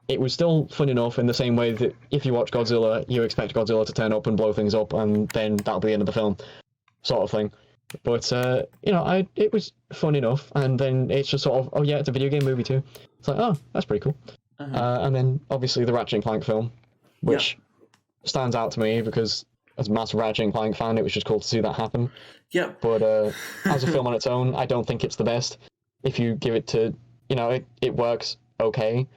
it was still fun enough in the same way that if you watch Godzilla, you expect Godzilla to turn up and blow things up, and then that'll be the end of the film, sort of thing. But it was fun enough, and then it's just sort of, it's a video game movie too. It's like, oh, that's pretty cool. And then obviously the Ratchet Clank film, which stands out to me because as a massive Ratchet and Clank fan, it was just cool to see that happen. Yeah. But as a film on its own, I don't think it's the best. If you give it to, it works okay.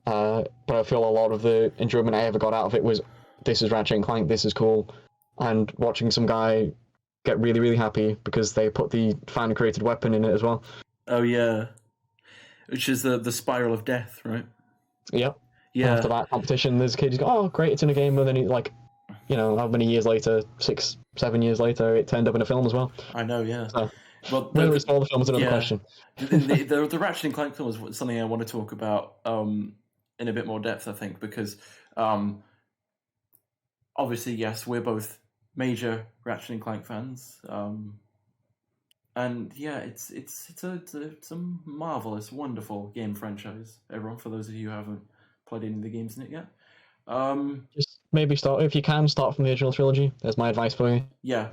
But I feel a lot of the enjoyment I ever got out of it was, this is Ratchet and Clank, this is cool, and watching some guy get really, really happy because they put the fan-created weapon in it as well. Oh yeah, which is the spiral of death, right? Yep. Yeah. After that competition, there's a kid who's go, oh great, it's in a game, and then he how many years later, 6, 7 years later, it turned up in a film as well. I know, yeah. So, well, whether it's all the film is another question. The Ratchet and Clank film is something I want to talk about in a bit more depth, I think, because obviously, yes, we're both major Ratchet and Clank fans, and yeah, it's a marvelous, wonderful game franchise. Everyone, for those of you who haven't played any of the games in it yet, just maybe start, if you can, start from the original trilogy. There's my advice for you. Yeah.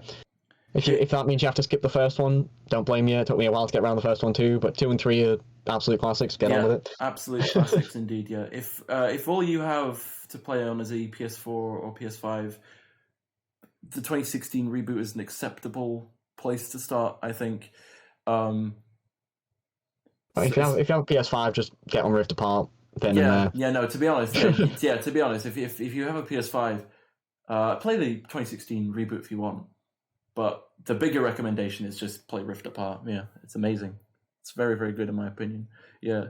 If that means you have to skip the first one, don't blame you. It took me a while to get around the first one too, but 2 and 3 are absolute classics. Get on with it. Absolute classics indeed. Yeah. If all you have to play on is a PS4 or PS5, the 2016 reboot is an acceptable place to start, I think. If you have a PS5, just get on Rift Apart. Then no. To be honest, to be honest, if you have a PS5, play the 2016 reboot if you want. But the bigger recommendation is just play Rift Apart. Yeah, it's amazing. It's very, very good in my opinion. Yeah,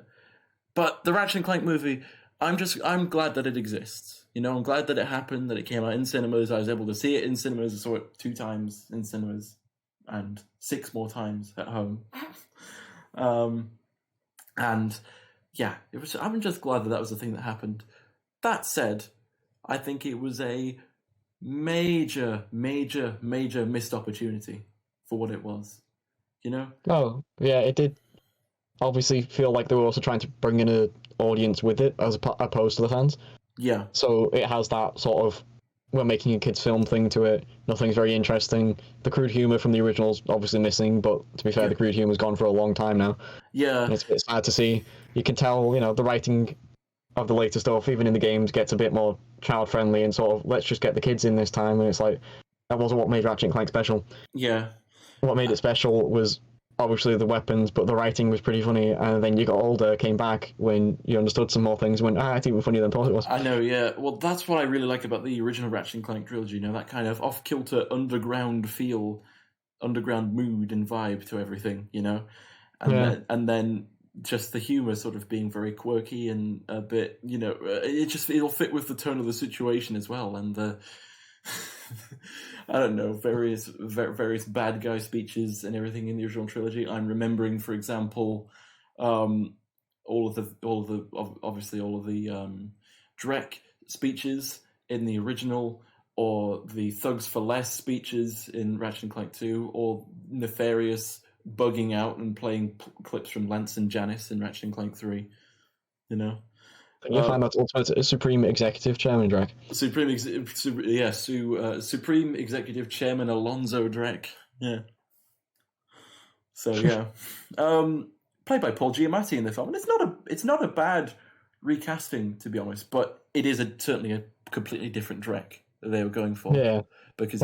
but the Ratchet and Clank movie, I'm glad that it exists. I'm glad that it happened, that it came out in cinemas. I was able to see it in cinemas. I saw it 2 times in cinemas, and 6 more times at home. And yeah, I'm just glad that was the thing that happened. That said, I think it was a major missed opportunity for what it was. Oh yeah, it did obviously feel like they were also trying to bring in an audience with it as opposed to the fans. Yeah. So it has that sort of, we're making a kids film thing to it. Nothing's very interesting. The crude humor from the original's obviously missing, but to be fair, the crude humor's gone for a long time now. Yeah. And it's a bit sad to see. You can tell, the writing of the later stuff, even in the games, gets a bit more child friendly and sort of, let's just get the kids in this time. And it's like, that wasn't what made Ratchet and Clank special. Yeah. What made it special was obviously the weapons, but the writing was pretty funny. And then you got older, came back when you understood some more things, went, it's even funnier than I thought it was. I know, yeah. Well, that's what I really like about the original Ratchet and Clank trilogy, that kind of off-kilter underground feel, underground mood and vibe to everything, and then just the humor sort of being very quirky and a bit, it'll fit with the tone of the situation as well. And I don't know, various bad guy speeches and everything in the original trilogy. I'm remembering, for example, all of the Drek speeches in the original, or the Thugs for Less speeches in Ratchet and Clank 2, or Nefarious bugging out and playing clips from Lance and Janice in Ratchet and Clank 3. You find that ultimate Supreme Executive Chairman Drek. Supreme Executive Chairman Alonzo Drek. Yeah. So yeah, played by Paul Giamatti in the film, and it's not a bad recasting, to be honest, but it is certainly a completely different Drek that they were going for. Yeah, because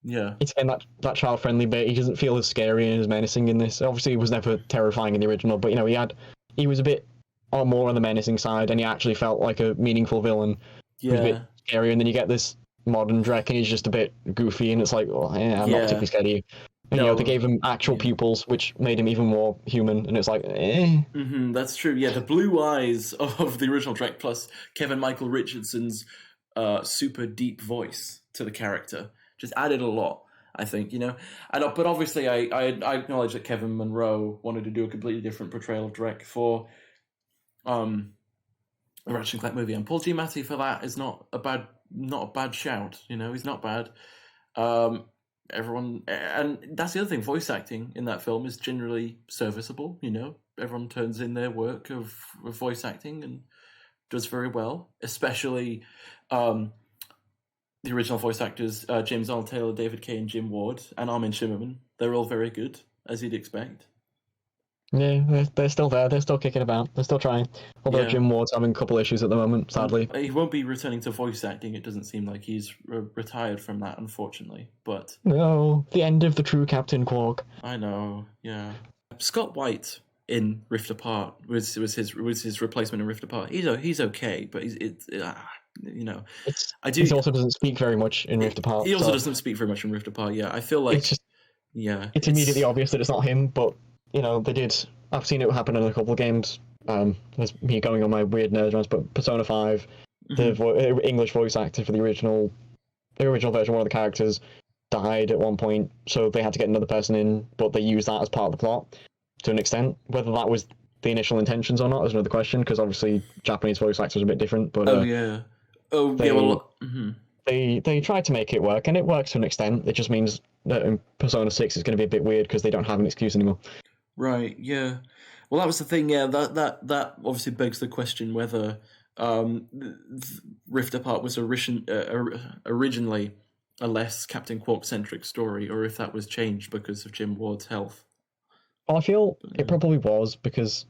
it's in that child friendly bit. He doesn't feel as scary and as menacing in this. Obviously, he was never terrifying in the original, but he was a bit more on the menacing side, and he actually felt like a meaningful villain. Yeah, he was a bit scary, and then you get this modern Drek, and he's just a bit goofy, and it's like, I'm not particularly scared of you. And, they gave him actual pupils, which made him even more human, and it's like, that's true. Yeah, the blue eyes of the original Drek, plus Kevin Michael Richardson's super deep voice to the character, just added a lot, I think, but obviously I acknowledge that Kevin Munro wanted to do a completely different portrayal of Drek for a Ratchet and Clank movie, and Paul Giamatti for that is not a bad shout. He's not bad. Everyone, and that's the other thing, voice acting in that film is generally serviceable. Everyone turns in their work of voice acting and does very well, especially the original voice actors, James Arnold Taylor, David Kaye, and Jim Ward, and Armin Shimmerman. They're all very good, as you'd expect. Yeah, they're still there. They're still kicking about. They're still trying. Although Yeah. Jim Ward's having a couple issues at the moment, sadly. He won't be returning to voice acting. It doesn't seem like he's retired from that, unfortunately. But No, the end of the true Captain Quark. I know, yeah. Scott White in Rift Apart was his replacement in Rift Apart. He's okay, but you know, I do. He also doesn't speak very much in Rift Apart. He also so doesn't speak very much in Rift Apart. Yeah, I feel like it's just it's immediately obvious that it's not him. But they did. I've seen it happen in a couple of games. There's me going on my weird nerd rants, but Persona 5, the English voice actor for the original version, one of the characters died at one point, so they had to get another person in, but they used that as part of the plot to an extent. Whether that was the initial intentions or not is another question, because obviously Japanese voice actors are a bit different. But they tried to make it work, and it works to an extent. It just means that in Persona 6 it's going to be a bit weird because they don't have an excuse anymore. Right, yeah. Well, that was the thing, yeah, that obviously begs the question whether Rift Apart was originally a less Captain Quark-centric story, or if that was changed because of Jim Ward's health. Well, I feel it probably was, because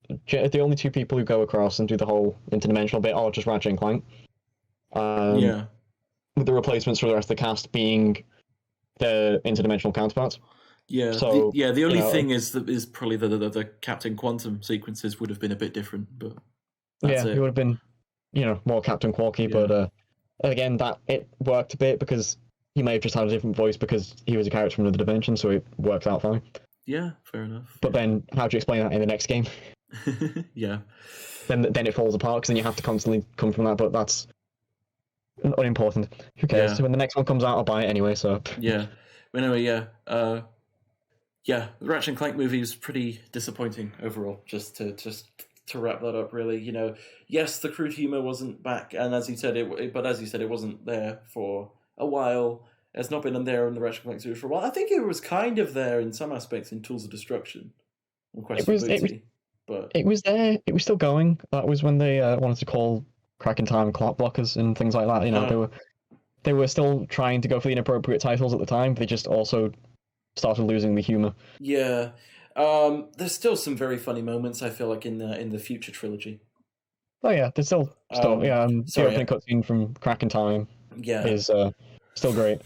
the only two people who go across and do the whole interdimensional bit are just Ratchet and Clank. With the replacements for the rest of the cast being the interdimensional counterparts. Yeah, so, the only thing is probably the Captain Quantum sequences would have been a bit different, but that's it. It would have been, more Captain Quarky, but again, that it worked a bit because he may have just had a different voice because he was a character from another dimension, so it works out fine. Yeah, fair enough. But then, how do you explain that in the next game? Yeah. Then it falls apart because then you have to constantly come from that, but that's unimportant. Who cares? So when the next one comes out, I'll buy it anyway, so... Yeah. But anyway, the Ratchet and Clank movie was pretty disappointing overall, just to wrap that up, really. Yes, the crude humor wasn't back, and as you said, it wasn't there for a while. It's not been there in the Ratchet and Clank series for a while. I think it was kind of there in some aspects in Tools of Destruction. It was there. It was still going. That was when they wanted to call Crack in Time clock blockers and things like that. They were still trying to go for the inappropriate titles at the time. They just also started losing the humor. Yeah. There's still some very funny moments, I feel like, in the Future trilogy. Oh yeah, there's still the opening cutscene from Crack in Time is still great.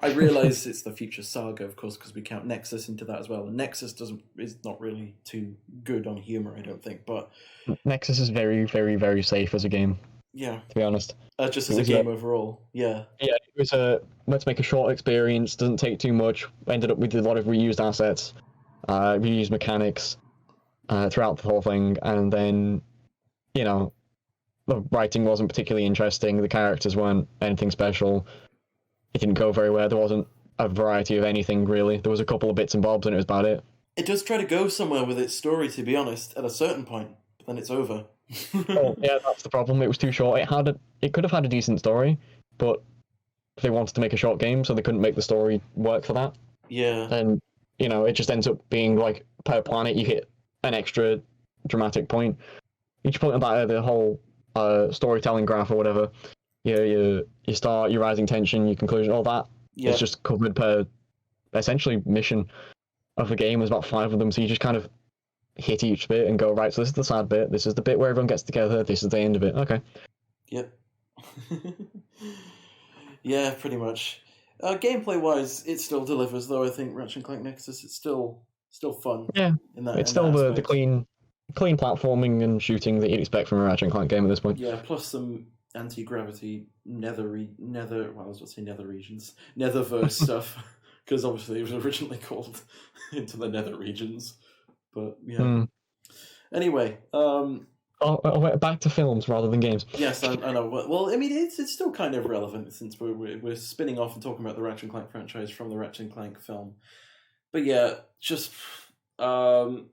I realise it's the Future Saga, of course, because we count Nexus into that as well. And Nexus is not really too good on humor, I don't think. But Nexus is very, very, very safe as a game. Yeah, to be honest. Just as a game overall, yeah. Yeah, it was let's make a short experience. Doesn't take too much. Ended up with a lot of reused assets, reused mechanics throughout the whole thing, and then the writing wasn't particularly interesting. The characters weren't anything special. It didn't go very well. There wasn't a variety of anything, really. There was a couple of bits and bobs, and it was about it. It does try to go somewhere with its story, to be honest, at a certain point, but then it's over. Yeah, that's the problem. It was too short. It could have had a decent story, but they wanted to make a short game, so they couldn't make the story work for that. Yeah. And, it just ends up being like, per planet, you hit an extra dramatic point. Each point about the whole storytelling graph or whatever, you start, your rising tension, your conclusion, all that. It's just covered per essentially mission of the game. There's about 5 of them, so you just kind of hit each bit and go, right, so this is the sad bit, this is the bit where everyone gets together, this is the end of it. Okay. Yep. Yeah, pretty much. Gameplay-wise, it still delivers, though. I think Ratchet and Clank Nexus, it's still fun. Yeah, it's still the clean platforming and shooting that you'd expect from a Ratchet and Clank game at this point. Yeah, plus some anti-gravity netherverse stuff, because obviously it was originally called Into the Nether Regions. But yeah. Anyway, back to films rather than games. Yes, I know. Well, I mean, it's still kind of relevant since we're spinning off and talking about the Ratchet and Clank franchise from the Ratchet and Clank film. But yeah, just the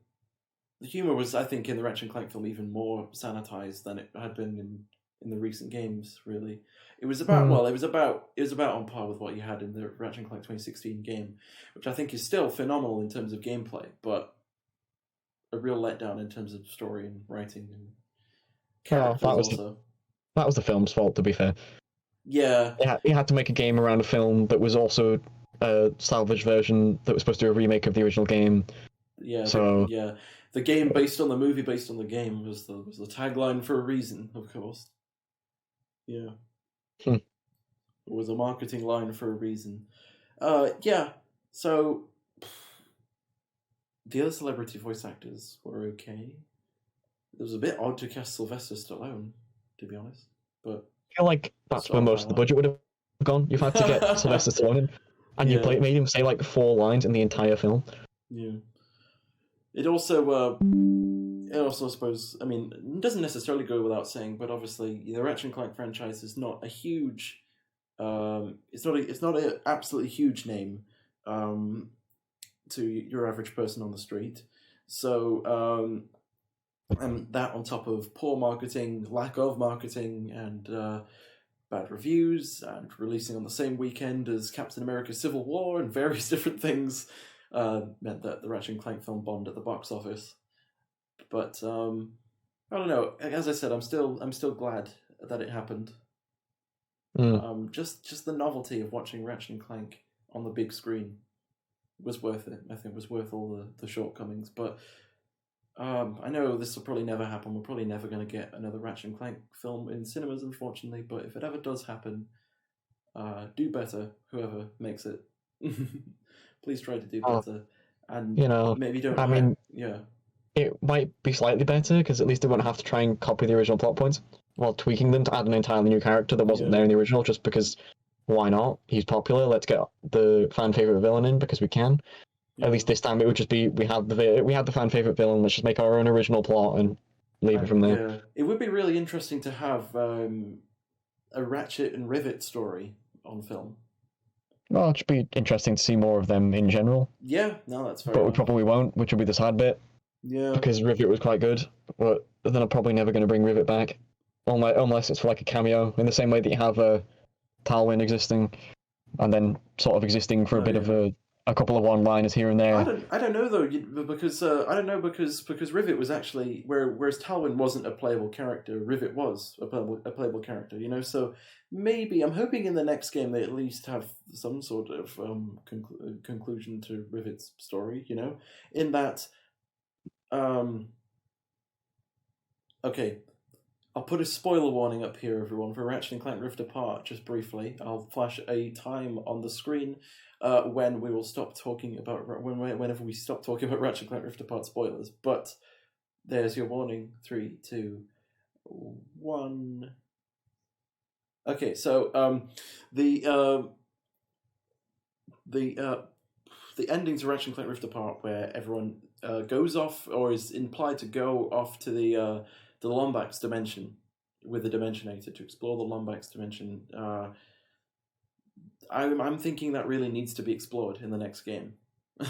humor was, I think, in the Ratchet and Clank film even more sanitized than it had been in the recent games. Really, it was about it was about on par with what you had in the Ratchet and Clank 2016 game, which I think is still phenomenal in terms of gameplay, but a real letdown in terms of story and writing and characters. That was the film's fault, to be fair. Yeah. He had to make a game around a film that was also a salvage version that was supposed to be a remake of the original game. Yeah. So yeah. The game based on the movie based on the game was the tagline for a reason, of course. Yeah. Hmm. It was a marketing line for a reason. Yeah. So the other celebrity voice actors were okay. It was a bit odd to cast Sylvester Stallone, to be honest. But I feel like that's where most of the budget would have gone. You've had to get Sylvester Stallone in, and you made him say like 4 lines in the entire film. Yeah. It also, I suppose, I mean, it doesn't necessarily go without saying, but obviously the Ratchet & Clank franchise is not a huge, it's not an absolutely huge name to your average person on the street. So, and that on top of poor marketing, lack of marketing, and bad reviews, and releasing on the same weekend as Captain America Civil War and various different things, meant that the Ratchet & Clank film bombed at the box office. But I don't know. As I said, I'm still glad that it happened. Just the novelty of watching Ratchet & Clank on the big screen was worth it. I think it was worth all the shortcomings. But I know this will probably never happen. We're probably never going to get another Ratchet & Clank film in cinemas, unfortunately. But if it ever does happen, do better, whoever makes it. Please try to do better. And maybe don't... I mean... Yeah. It might be slightly better, because at least they won't have to try and copy the original plot points while tweaking them to add an entirely new character that wasn't there in the original, just because, why not? He's popular, let's get the fan-favourite villain in, because we can. At least this time it would just be, we had the fan-favourite villain, let's just make our own original plot and leave it from there. Yeah. It would be really interesting to have a Ratchet and Rivet story on film. Well, it should be interesting to see more of them in general. Yeah, no, that's fair. But we probably won't, which will be the sad bit. Yeah. Because Rivet was quite good, but then I'm probably never going to bring Rivet back. Unless it's for like a cameo, in the same way that you have Talwyn existing, and then sort of existing for a bit of a couple of one-liners here and there. I don't know though, because I don't know because Rivet was actually whereas Talwyn wasn't a playable character, Rivet was a playable character, So maybe I'm hoping in the next game they at least have some sort of conclusion to Rivet's story, in that. Okay, I'll put a spoiler warning up here, everyone, for Ratchet & Clank Rift Apart, just briefly. I'll flash a time on the screen when we will stop talking about... whenever we stop talking about Ratchet & Clank Rift Apart spoilers. But there's your warning. 3, 2, 1... Okay, so the ending to Ratchet & Clank Rift Apart, where everyone goes off, or is implied to go off to the Lombax dimension with the Dimensionator to explore the Lombax dimension. I'm thinking that really needs to be explored in the next game.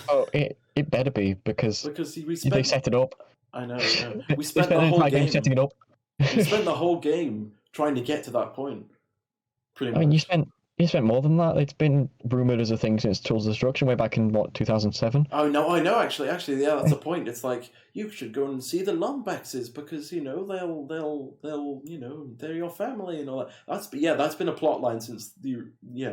Oh, it better be, because they set it up. I know. Yeah. We spent the whole game setting it up. We spent the whole game trying to get to that point. Pretty much. I mean, you spent more than that. It's been rumoured as a thing since Tools of Destruction, way back in, 2007? Oh, no, I know, actually, yeah, that's the point. It's like, you should go and see the Lombaxes, because, they'll they're your family and all that. That's been a plot line since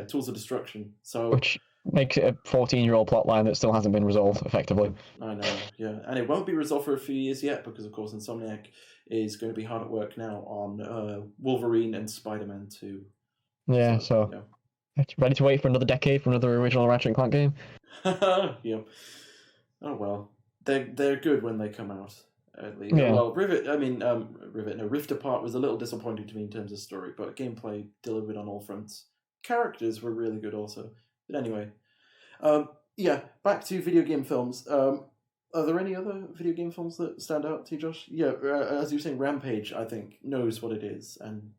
Tools of Destruction, so... Which makes it a 14-year-old plot line that still hasn't been resolved, effectively. I know, yeah. And it won't be resolved for a few years yet, because, of course, Insomniac is going to be hard at work now on Wolverine and Spider-Man 2. Yeah, so ready to wait for another decade for another original Ratchet & Clank game? Yeah. Oh well, they're good when they come out. At least. Yeah. Well, Rift Apart was a little disappointing to me in terms of story, but gameplay delivered on all fronts. Characters were really good also. But anyway, back to video game films. Are there any other video game films that stand out to you, Josh? Yeah, as you were saying, Rampage, I think, knows what it is, and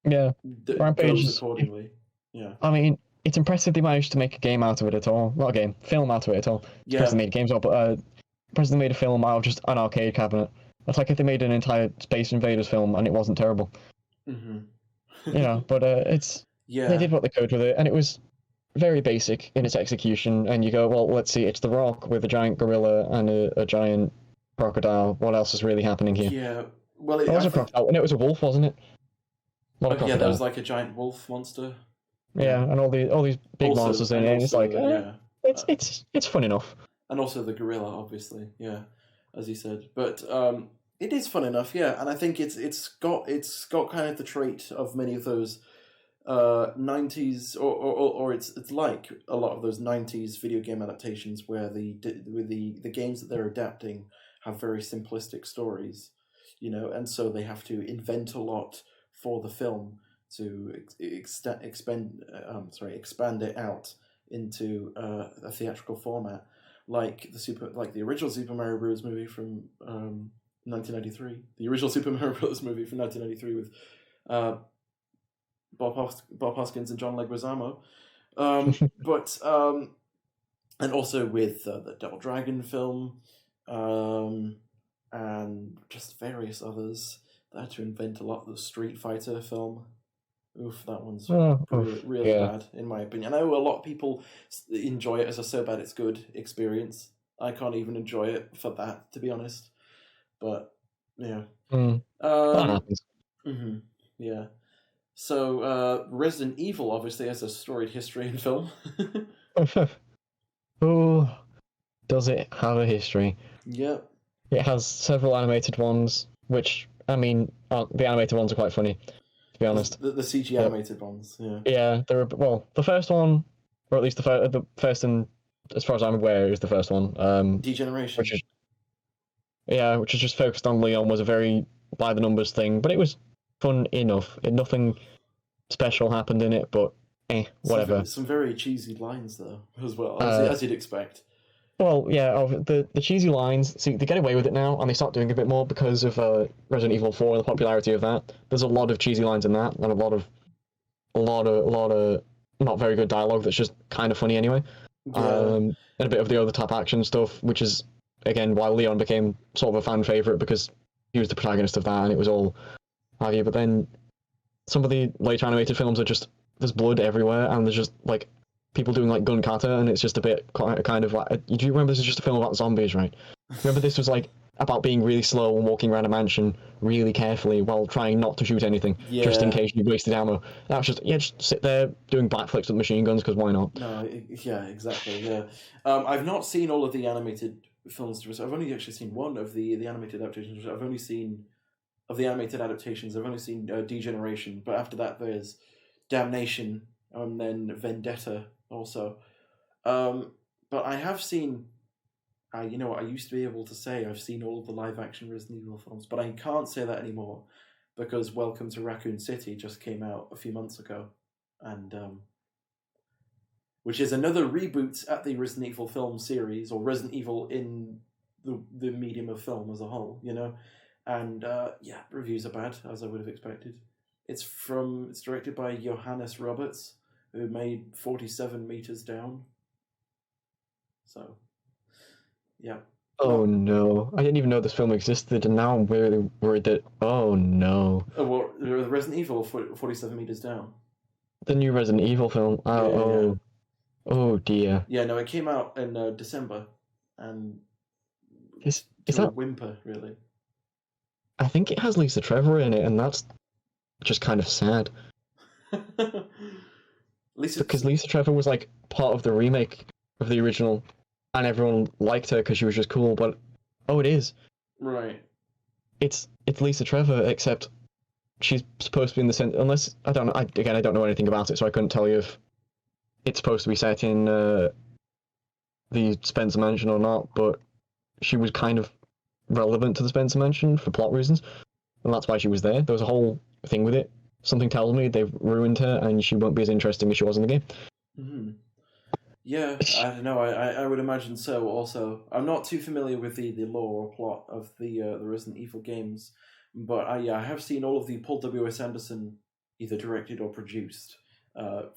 yeah, Rampage goes accordingly. Yeah. I mean, it's impressive they managed to make a game out of it at all. Not a game, film out of it at all. It's impressive they made games out, but impressive they made a film out of just an arcade cabinet. It's like if they made an entire Space Invaders film and it wasn't terrible. Mm-hmm. But it's... Yeah. They did what they could with it, and it was very basic in its execution, and you go, well, let's see, it's The Rock with a giant gorilla and a giant crocodile. What else is really happening here? Yeah, well... It was a crocodile, and it was a wolf, wasn't it? That was like a giant wolf monster. Yeah, and all these big monsters in it, and it's like, it's fun enough. And also the gorilla, obviously, yeah. as you said. But it is fun enough, yeah. And I think it's got kind of the trait of many of those 90s, or it's like a lot of those 90s video game adaptations where the games that they're adapting have very simplistic stories, and so they have to invent a lot for the film to expand it out into a theatrical format, like the original Super Mario Bros. Movie from 1993, the original Super Mario Bros. Movie from 1993 with Bob Hoskins and John Leguizamo, and also with the Double Dragon film, and just various others. They had to invent a lot. The Street Fighter film. Oof, that one's really bad, in my opinion. I know a lot of people enjoy it as a so bad it's good experience. I can't even enjoy it for that, to be honest. But, yeah. That happens. Yeah. So, Resident Evil obviously has a storied history in film. Oh, does it have a history? Yeah. It has several animated ones, which, I mean, the animated ones are quite funny, to be honest. The CG animated ones, yeah. Yeah, the first one, or at least the first, and as far as I'm aware, is the first one. Degeneration. Which is just focused on Leon, was a very by the numbers thing, but it was fun enough. Nothing special happened in it, but whatever. Some very cheesy lines though, as well, as you'd expect. Well, yeah, the cheesy lines. See, they get away with it now, and they start doing a bit more because of Resident Evil 4 and the popularity of that. There's a lot of cheesy lines in that, and a lot of not very good dialogue that's just kind of funny anyway. Yeah. And a bit of the over-the-top action stuff, which is again why Leon became sort of a fan favorite, because he was the protagonist of that, and it was all have you. But then some of the later animated films are just there's blood everywhere, and there's just like people doing like gun kata, and it's just a bit kind of like. Do you remember this is just a film about zombies, right? Remember this was like about being really slow and walking around a mansion really carefully while trying not to shoot anything, just in case you wasted ammo. That was just sit there doing backflips with machine guns, because why not? No, yeah, exactly, yeah. I've not seen all of the animated films. I've only actually seen one of the animated adaptations. I've only seen Degeneration, but after that there's Damnation, and then Vendetta also. But I have seen. You know what? I used to be able to say I've seen all of the live-action Resident Evil films, but I can't say that anymore because Welcome to Raccoon City just came out a few months ago, and which is another reboot at the Resident Evil film series, or Resident Evil in the medium of film as a whole, And reviews are bad, as I would have expected. It's directed by Johannes Roberts, who made 47 Meters Down. So. Yeah. Oh no! I didn't even know this film existed, and now I'm really worried that. Oh no! Oh, well, Resident Evil 47 Meters Down. The new Resident Evil film. Oh dear. Yeah, no, it came out in December, and is that a whimper, really? I think it has Lisa Trevor in it, and that's just kind of sad. Because Lisa Trevor was like part of the remake of the original. And everyone liked her because she was just cool, but it is. Right. It's Lisa Trevor, except she's supposed to be in the center. Unless I don't know. I don't know anything about it, so I couldn't tell you if it's supposed to be set in the Spencer Mansion or not. But she was kind of relevant to the Spencer Mansion for plot reasons, and that's why she was there. There was a whole thing with it. Something tells me they've ruined her, and she won't be as interesting as she was in the game. Mm-hmm. Yeah, I don't know. I would imagine so. Also, I'm not too familiar with the lore or plot of the Resident Evil games, but I have seen all of the Paul W.S. Anderson either directed or produced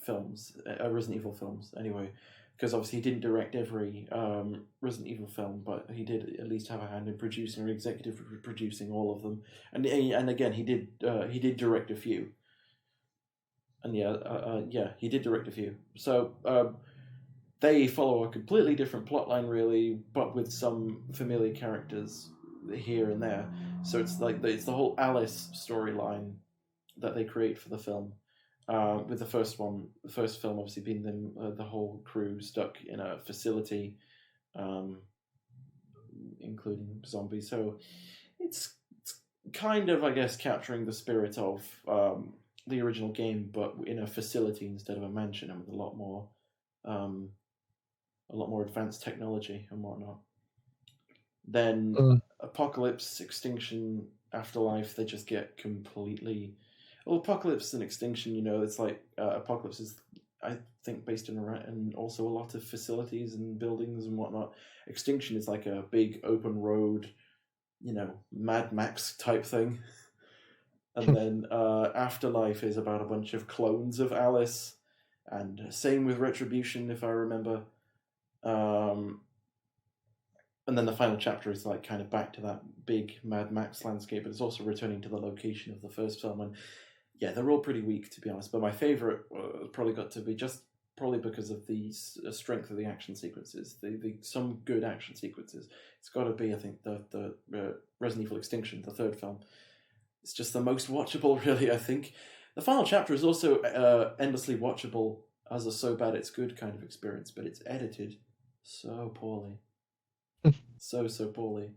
films, Resident Evil films. Anyway, because obviously he didn't direct every Resident Evil film, but he did at least have a hand in producing or executive producing all of them. And again, he did direct a few. And he did direct a few. So. They follow a completely different plotline, really, but with some familiar characters here and there. So it's it's the whole Alice storyline that they create for the film. With the first film obviously being the whole crew stuck in a facility, including zombies. So it's kind of, I guess, capturing the spirit of the original game, but in a facility instead of a mansion, and with a lot more advanced technology and whatnot. Then Apocalypse, Extinction, Afterlife, they just get completely... Well, Apocalypse and Extinction, it's like Apocalypse is, I think, based in also a lot of facilities and buildings and whatnot. Extinction is like a big open road, Mad Max type thing. And then Afterlife is about a bunch of clones of Alice, and same with Retribution, if I remember. And then the final chapter is like kind of back to that big Mad Max landscape, but it's also returning to the location of the first film. And yeah, they're all pretty weak, to be honest. But my favorite probably got to be just probably because of the strength of the action sequences, the some good action sequences. It's got to be, I think, the Resident Evil Extinction, the third film. It's just the most watchable, really, I think. The final chapter is also endlessly watchable as a so bad it's good kind of experience, but it's edited so poorly. so poorly.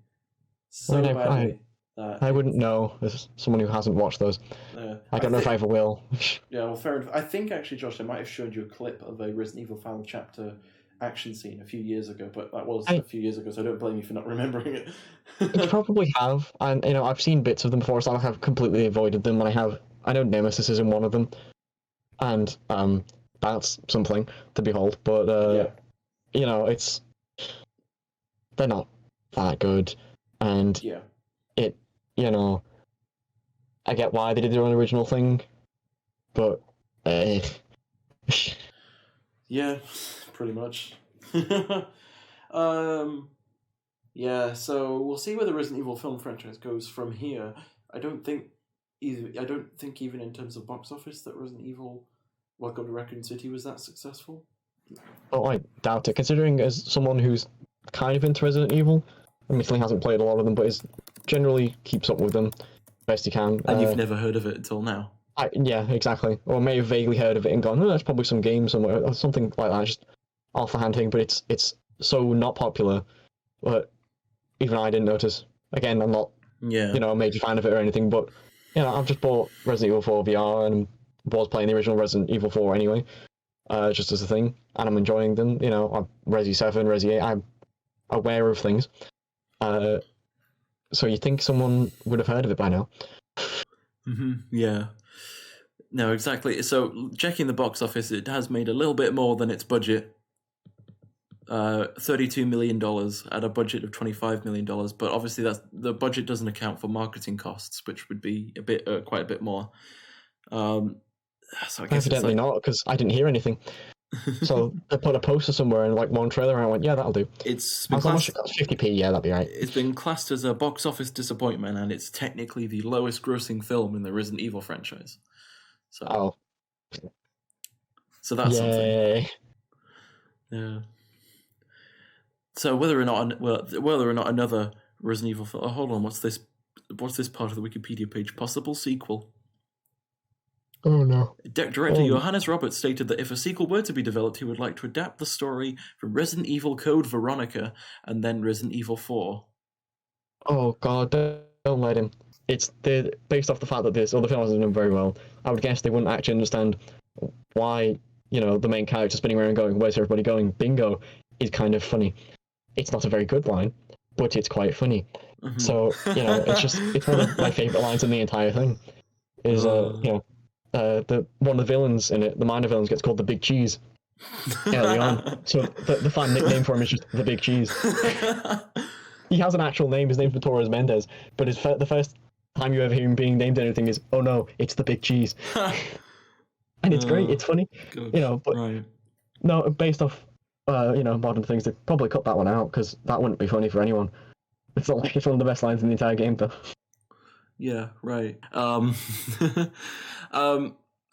So badly. I wouldn't know as someone who hasn't watched those. I don't know if I ever will. Yeah, well, fair enough. I think, actually, Josh, I might have showed you a clip of a Resident Evil Final Chapter action scene a few years ago, but that was a few years ago, so I don't blame you for not remembering it. You probably have, and I've seen bits of them before, so I have completely avoided them, and I know Nemesis is in one of them, and that's something to behold, but it's... They're not that good, and I get why they did their own original thing, but yeah, pretty much. So we'll see where the Resident Evil film franchise goes from here. I don't think even in terms of box office that Resident Evil Welcome to Raccoon City was that successful. Oh, I doubt it, considering as someone who's kind of into Resident Evil, admittedly hasn't played a lot of them, but generally keeps up with them best he can. And you've never heard of it until now? Yeah, exactly. Or may have vaguely heard of it and gone, that's probably some game somewhere, or something like that, just off the hand thing, but it's so not popular, but even I didn't notice. Again, I'm not a major fan of it or anything, but I've just bought Resident Evil 4 VR and was playing the original Resident Evil 4 anyway, just as a thing, and I'm enjoying them. I'm Resi 7, Resi 8, I'm aware of things. So you think someone would have heard of it by now. Yeah. No, exactly. So checking the box office, it has made a little bit more than its budget. $32 million at a budget of $25 million, but obviously the budget doesn't account for marketing costs, which would be quite a bit more. So I guess evidently not, because I didn't hear anything. So they put a poster somewhere and like one trailer, and I went, yeah, that'll do. It's been classed, 50p, yeah, that'd be right. It's been classed as a box office disappointment, and it's technically the lowest grossing film in the Resident Evil franchise. So, so that's something. Yeah. So whether or not another Resident Evil film... Oh, hold on, what's this part of the Wikipedia page? Possible sequel. Oh, no. Director Johannes Roberts stated that if a sequel were to be developed, he would like to adapt the story from Resident Evil Code Veronica and then Resident Evil 4. Oh, God, don't let him. It's based off the fact that this other film hasn't done very well. I would guess they wouldn't actually understand why, the main character spinning around going, where's everybody going? Bingo, is kind of funny. It's not a very good line, but it's quite funny. Mm-hmm. So, it's one of my favourite lines in the entire thing. Is, one of the villains in it, the minor villains, gets called the Big Cheese early on. So the fan nickname for him is just the Big Cheese. He has an actual name. His name's Torres Mendez, but the first time you ever hear him being named anything is, oh no, it's the Big Cheese. And it's great. It's funny. Gosh, but right. No, based off modern things, they probably cut that one out because that wouldn't be funny for anyone. It's not like it's one of the best lines in the entire game, though. Yeah, right.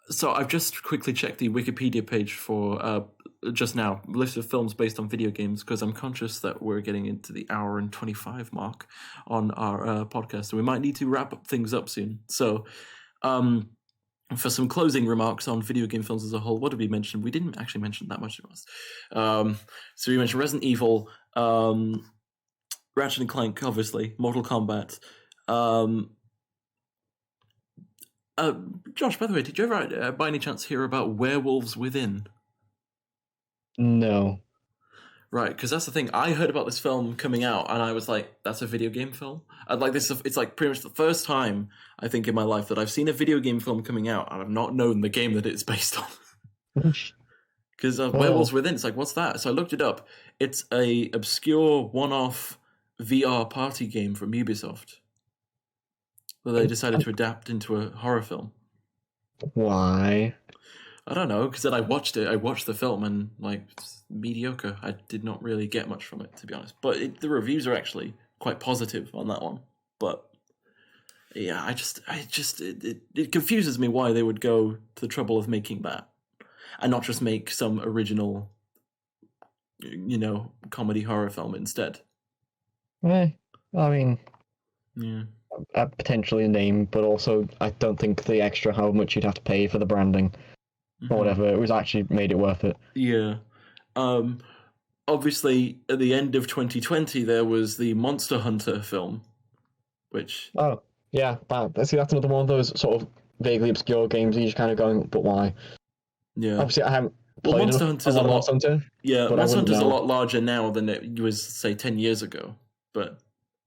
So I've just quickly checked the Wikipedia page for just now, list of films based on video games, because I'm conscious that we're getting into the hour and 25 mark on our podcast, so we might need to wrap things up soon. So for some closing remarks on video game films as a whole, what did we mention? We didn't actually mention that much of us. So we mentioned Resident Evil, Ratchet and Clank, obviously, Mortal Kombat. Um, uh, Josh, by the way, did you ever, by any chance, hear about Werewolves Within? No. Right, because that's the thing. I heard about this film coming out, and I was like, "That's a video game film." And like this, it's like pretty much the first time I think in my life that I've seen a video game film coming out, and I've not known the game that it's based on. Because Werewolves Within, it's like, what's that? So I looked it up. It's a obscure one-off VR party game from Ubisoft that they decided to adapt into a horror film. Why? I don't know, because then I watched it. I watched the film and like it's mediocre. I did not really get much from it, to be honest. But the reviews are actually quite positive on that one. But yeah, it confuses me why they would go to the trouble of making that and not just make some original, comedy horror film instead. I mean, Yeah. Potentially a name, but also I don't think the extra how much you'd have to pay for the branding or whatever, it was actually made it worth it. Yeah. Obviously, at the end of 2020, there was the Monster Hunter film, which... Oh, yeah. That's another one of those sort of vaguely obscure games you're just kind of going, but why? Yeah. Obviously, I haven't played Monster Hunter's Monster Hunter. Yeah, Monster Hunter's a lot larger now than it was, say, 10 years ago. But,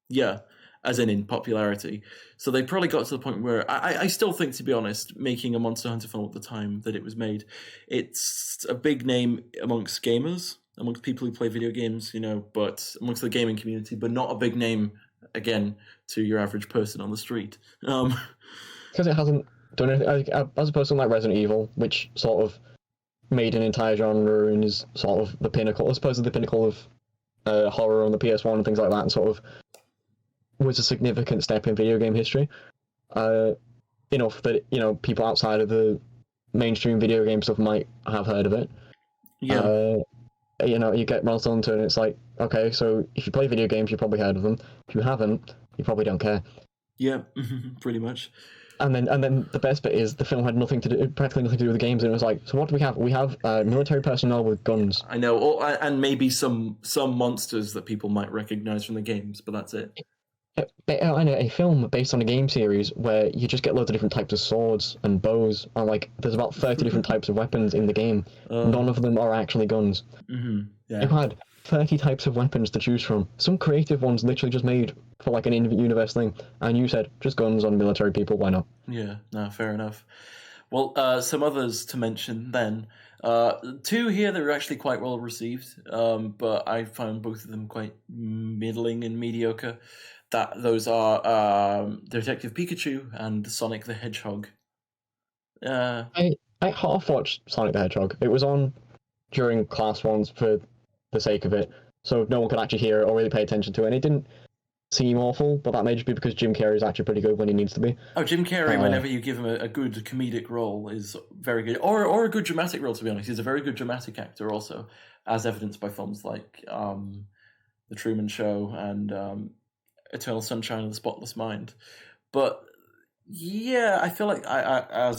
yeah, as in popularity. So they probably got to the point where... I still think, to be honest, making a Monster Hunter film at the time that it was made, it's a big name amongst gamers, amongst people who play video games, but amongst the gaming community, but not a big name, again, to your average person on the street. Because it hasn't done anything, as opposed to like Resident Evil, which sort of made an entire genre and is sort of the pinnacle, I suppose, the pinnacle of horror on the PS1 and things like that, and sort of was a significant step in video game history. Enough that, people outside of the mainstream video game stuff might have heard of it. Yeah. You get Monster Hunter and it's like, okay, so if you play video games, you've probably heard of them. If you haven't, you probably don't care. Yeah, pretty much. And then the best bit is the film had practically nothing to do with the games, and it was like, so what do we have? We have military personnel with guns. I know, and maybe some monsters that people might recognize from the games, but that's it. I know a film based on a game series where you just get loads of different types of swords and bows, and like there's about 30 different types of weapons in the game. None of them are actually guns. Yeah. You had 30 types of weapons to choose from. Some creative ones literally just made for like an in-universe thing, and you said just guns on military people. Why not? Yeah, no, fair enough. Well, some others to mention then. Two here that are actually quite well received, but I found both of them quite middling and mediocre. Those are Detective Pikachu and Sonic the Hedgehog. I half watched Sonic the Hedgehog. It was on during class ones for the sake of it, so no one could actually hear it or really pay attention to it. And it didn't seem awful, but that may just be because Jim Carrey is actually pretty good when he needs to be. Oh, Jim Carrey, whenever you give him a good comedic role, is very good. Or a good dramatic role, to be honest. He's a very good dramatic actor also, as evidenced by films like The Truman Show and Eternal Sunshine of the Spotless Mind. But yeah, I feel like I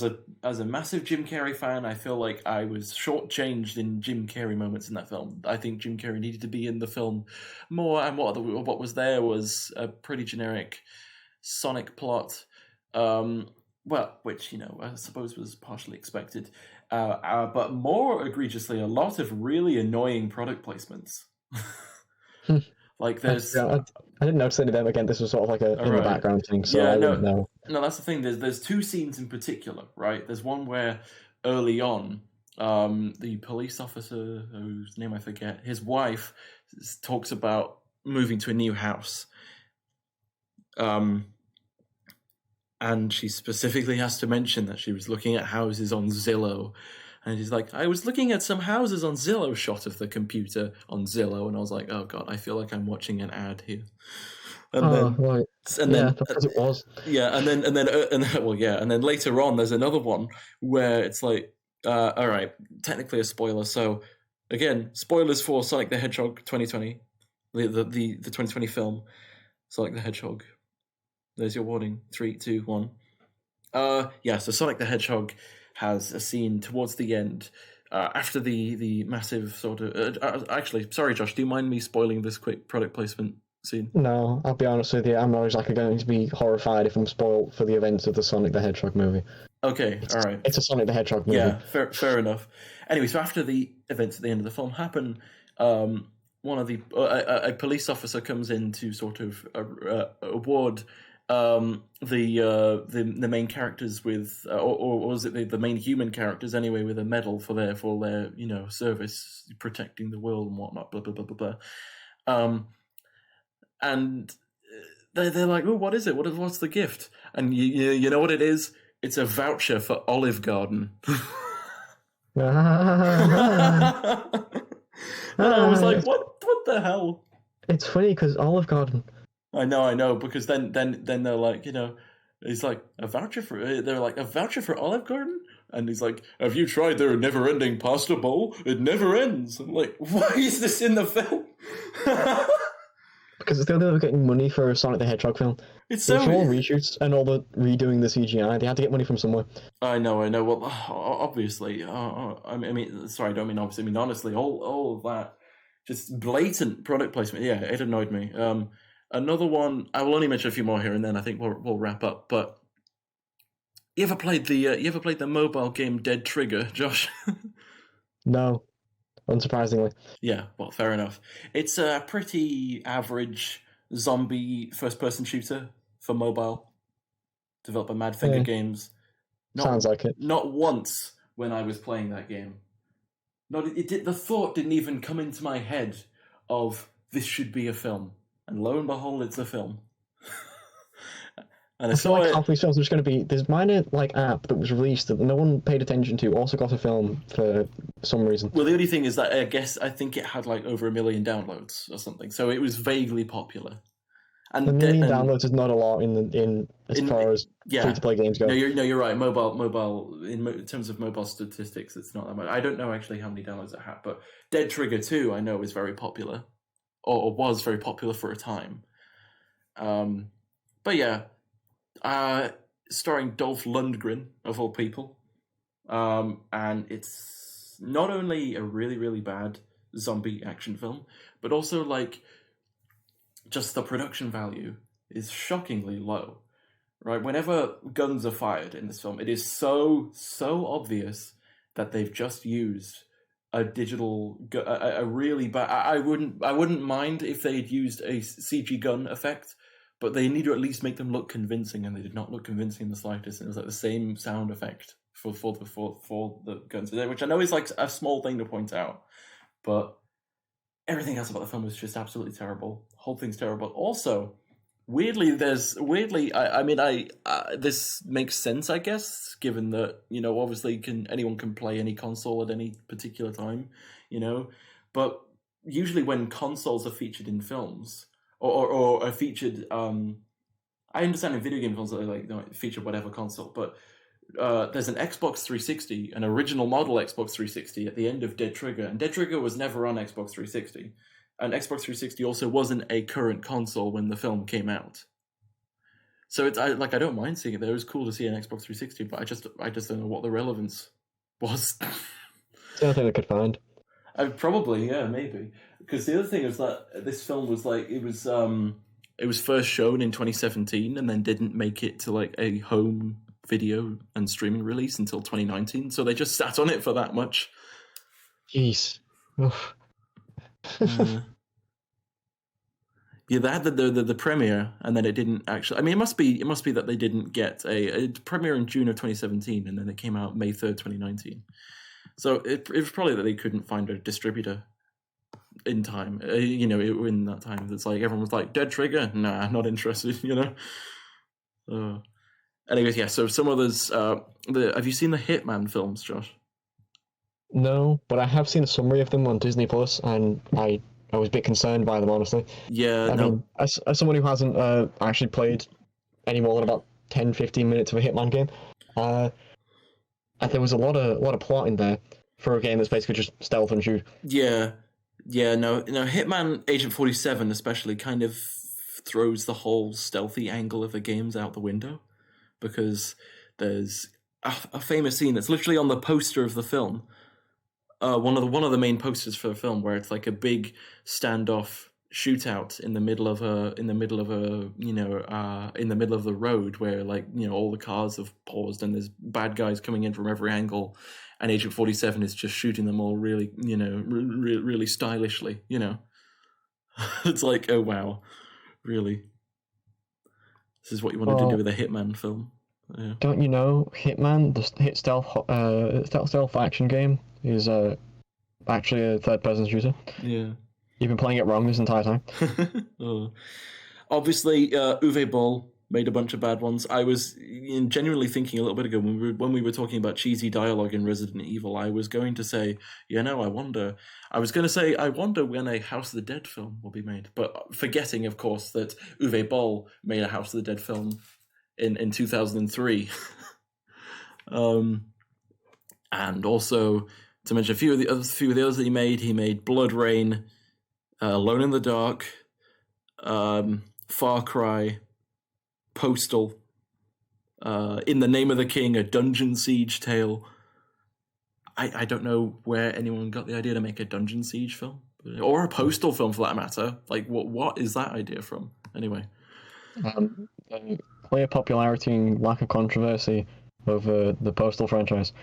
as a massive Jim Carrey fan, I feel like I was shortchanged in Jim Carrey moments in that film. I think Jim Carrey needed to be in the film more, and what was there was a pretty generic Sonic plot, which I suppose was partially expected, but more egregiously, a lot of really annoying product placements. Like there's, I didn't notice any of them. Again, this was sort of like a in the background thing, so I didn't know. No, that's the thing. There's two scenes in particular, right? There's one where early on, the police officer whose name I forget, his wife talks about moving to a new house, and she specifically has to mention that she was looking at houses on Zillow. And he's like, I was looking at some houses on Zillow, shot of the computer on Zillow, and I was like, oh god, I feel like I'm watching an ad here. And then because it was. Yeah, and then later on, there's another one where it's like, all right, technically a spoiler. So again, spoilers for Sonic the Hedgehog 2020, the 2020 film, Sonic the Hedgehog. There's your warning. 3, 2, 1. So Sonic the Hedgehog has a scene towards the end, after the massive sort of... actually, sorry, Josh, do you mind me spoiling this quick product placement seen? No, I'll be honest with you. I'm not exactly going to be horrified if I'm spoiled for the events of the Sonic the Hedgehog movie. Okay, It's, all right. it's a Sonic the Hedgehog movie. Yeah, fair enough. Anyway, so after the events at the end of the film happen, one of the a police officer comes in to sort of award the main characters with, or was it the main human characters anyway, with a medal for their service protecting the world and whatnot, blah blah blah blah blah. And they're like, oh, what is it? What's the gift? And you know what it is? It's a voucher for Olive Garden. And I was like, what the hell? It's funny because Olive Garden. I know, because then they're like, he's like, a voucher for Olive Garden? And he's like, have you tried their never-ending pasta bowl? It never ends. I'm like, why is this in the film? Because it's the only way they're getting money for a Sonic the Hedgehog film. It's So so for all reshoots and all the redoing the CGI, they had to get money from somewhere. I know. Well, obviously, I mean, sorry, I don't mean obviously. I mean, honestly, all of that, just blatant product placement. Yeah, it annoyed me. Another one, I will only mention a few more here, and then I think we'll wrap up. But you ever played the mobile game Dead Trigger, Josh? No, unsurprisingly. Yeah, well, fair enough. It's a pretty average zombie first-person shooter for mobile, developed by Madfinger Games. Sounds like it. Not once when I was playing that game. The thought didn't even come into my head of this should be a film, and lo and behold, it's a film. And I feel like half these films are just going to be this minor app that was released that no one paid attention to. Also got a film for some reason. Well, the only thing is that I think it had over 1 million downloads or something, so it was vaguely popular. And 1 million downloads is not a lot as far as free-to-play games go. No, you're right. Mobile in terms of mobile statistics, it's not that much. I don't know actually how many downloads it had, but Dead Trigger 2 I know is very popular, or was very popular for a time. But yeah, starring Dolph Lundgren of all people, and it's not only a really really bad zombie action film, but also just the production value is shockingly low, right? Whenever guns are fired in this film, it is so obvious that they've just used a digital, a really bad. I wouldn't mind if they had used a CG gun effect, but they need to at least make them look convincing, and they did not look convincing in the slightest. And it was the same sound effect for the guns, which I know is a small thing to point out, but everything else about the film was just absolutely terrible. Whole thing's terrible. Also, weirdly, this makes sense, I guess, given that obviously anyone can play any console at any particular time, But usually, when consoles are featured in films or are featured, I understand in video game films that they feature whatever console, but there's an Xbox 360, an original model Xbox 360 at the end of Dead Trigger, and Dead Trigger was never on Xbox 360, and Xbox 360 also wasn't a current console when the film came out. So it's I don't mind seeing it there. It was cool to see an Xbox 360, but I just don't know what the relevance was. It's the only thing I could find. Probably, yeah, maybe. Because the other thing is that this film was it was first shown in 2017 and then didn't make it to a home video and streaming release until 2019, so they just sat on it for that much. Jeez. Yeah, they had the premiere, and then it didn't actually. I mean, it must be that they didn't get a premiere in June of 2017, and then it came out May 3rd, 2019. So it was probably that they couldn't find a distributor in time. In that time, it's everyone was like, Dead Trigger, nah, not interested. Anyways, yeah. So some others. Have you seen the Hitman films, Josh? No, but I have seen a summary of them on Disney Plus, and I was a bit concerned by them, honestly. Yeah. I mean, as someone who hasn't actually played any more than about 10-15 minutes of a Hitman game, there was a lot of plot in there for a game that's basically just stealth and shoot. Yeah. No. Hitman Agent 47 especially kind of throws the whole stealthy angle of the games out the window, because there's a famous scene that's literally on the poster of the film. One of the main posters for the film, where it's a big standoff shootout in the middle of a in the middle of the road where, like, all the cars have paused and there's bad guys coming in from every angle, and Agent 47 is just shooting them all really, really stylishly. It's like, oh wow, really, this is what you wanted to do with a Hitman film. Yeah. Don't you know, Hitman, the stealth action game, is actually a third-person shooter. Yeah. You've been playing it wrong this entire time. Obviously, Uwe Boll made a bunch of bad ones. I was genuinely thinking a little bit ago when we were talking about cheesy dialogue in Resident Evil, I was going to say, I wonder when a House of the Dead film will be made. But forgetting, of course, that Uwe Boll made a House of the Dead film in 2003. And also, to mention a few of the others that he made Blood Rain, Alone in the Dark, Far Cry, Postal, In the Name of the King, a Dungeon Siege tale. I don't know where anyone got the idea to make a Dungeon Siege film, or a Postal film for that matter. Like, what is that idea from? Anyway. Clear popularity and lack of controversy over the Postal franchise.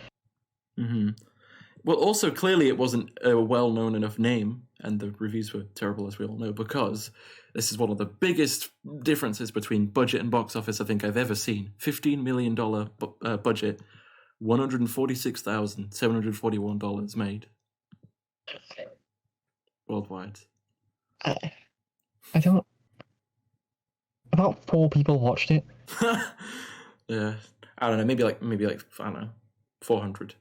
Mm-hmm. Well, also, clearly it wasn't a well-known enough name, and the reviews were terrible, as we all know, because this is one of the biggest differences between budget and box office I think I've ever seen. $15 million budget, $146,741 made. Worldwide. I don't... About 4 people watched it. Yeah. I don't know, maybe like, I don't know, 400.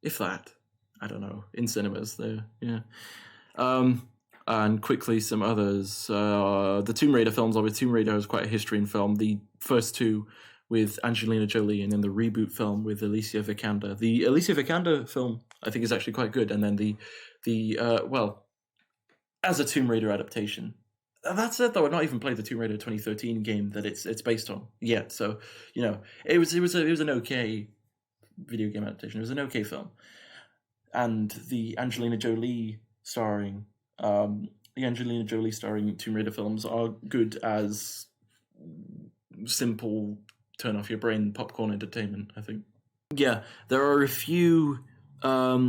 If that. I don't know, in cinemas there, yeah. And quickly, some others. The Tomb Raider films, obviously, Tomb Raider has quite a history in film. The first two with Angelina Jolie, and then the reboot film with Alicia Vikander. The Alicia Vikander film, I think, is actually quite good. And then well, as a Tomb Raider adaptation. That said, though, I've not even played the Tomb Raider 2013 game that it's based on yet. So, it was an okay video game adaptation. It was an okay film. And the Angelina Jolie starring Tomb Raider films are good as simple turn off your brain popcorn entertainment, I think. Yeah, there are a few. I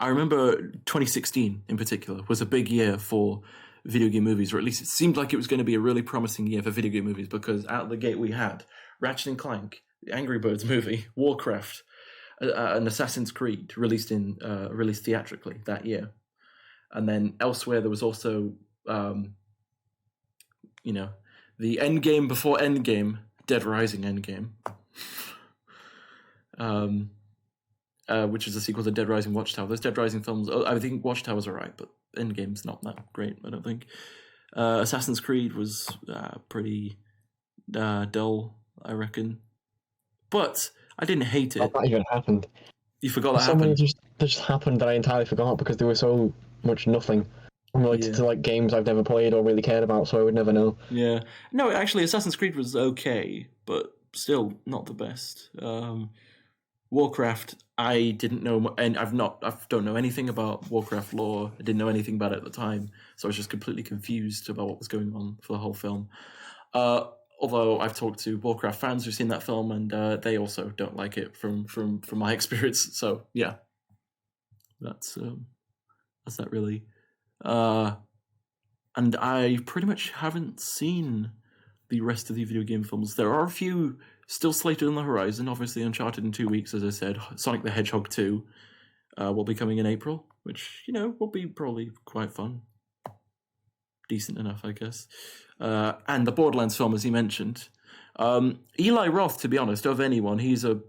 remember 2016 in particular was a big year for video game movies, or at least it seemed like it was going to be a really promising year for video game movies, because out of the gate we had Ratchet and Clank, the Angry Birds movie, Warcraft, an Assassin's Creed released theatrically that year, and then elsewhere there was also, the Endgame before Endgame, Dead Rising Endgame, which is a sequel to Dead Rising Watchtower. Those Dead Rising films, I think Watchtower's alright, but Endgame's not that great, I don't think. Assassin's Creed was pretty dull, I reckon, but I didn't hate it. That even happened. You forgot that happened? That just happened that I entirely forgot, because there was so much nothing related to like games I've never played or really cared about, so I would never know. Yeah. No, actually, Assassin's Creed was okay, but still not the best. Warcraft, I didn't know, and I don't know anything about Warcraft lore. I didn't know anything about it at the time, so I was just completely confused about what was going on for the whole film. Although I've talked to Warcraft fans who've seen that film, and they also don't like it from my experience. So yeah, that's that really. And I pretty much haven't seen the rest of the video game films. There are a few still slated on the horizon. Obviously, Uncharted in 2 weeks, as I said. Sonic the Hedgehog 2 will be coming in April, which will be probably quite fun. Decent enough, I guess. And the Borderlands film, as he mentioned. Eli Roth, to be honest, of anyone, he's a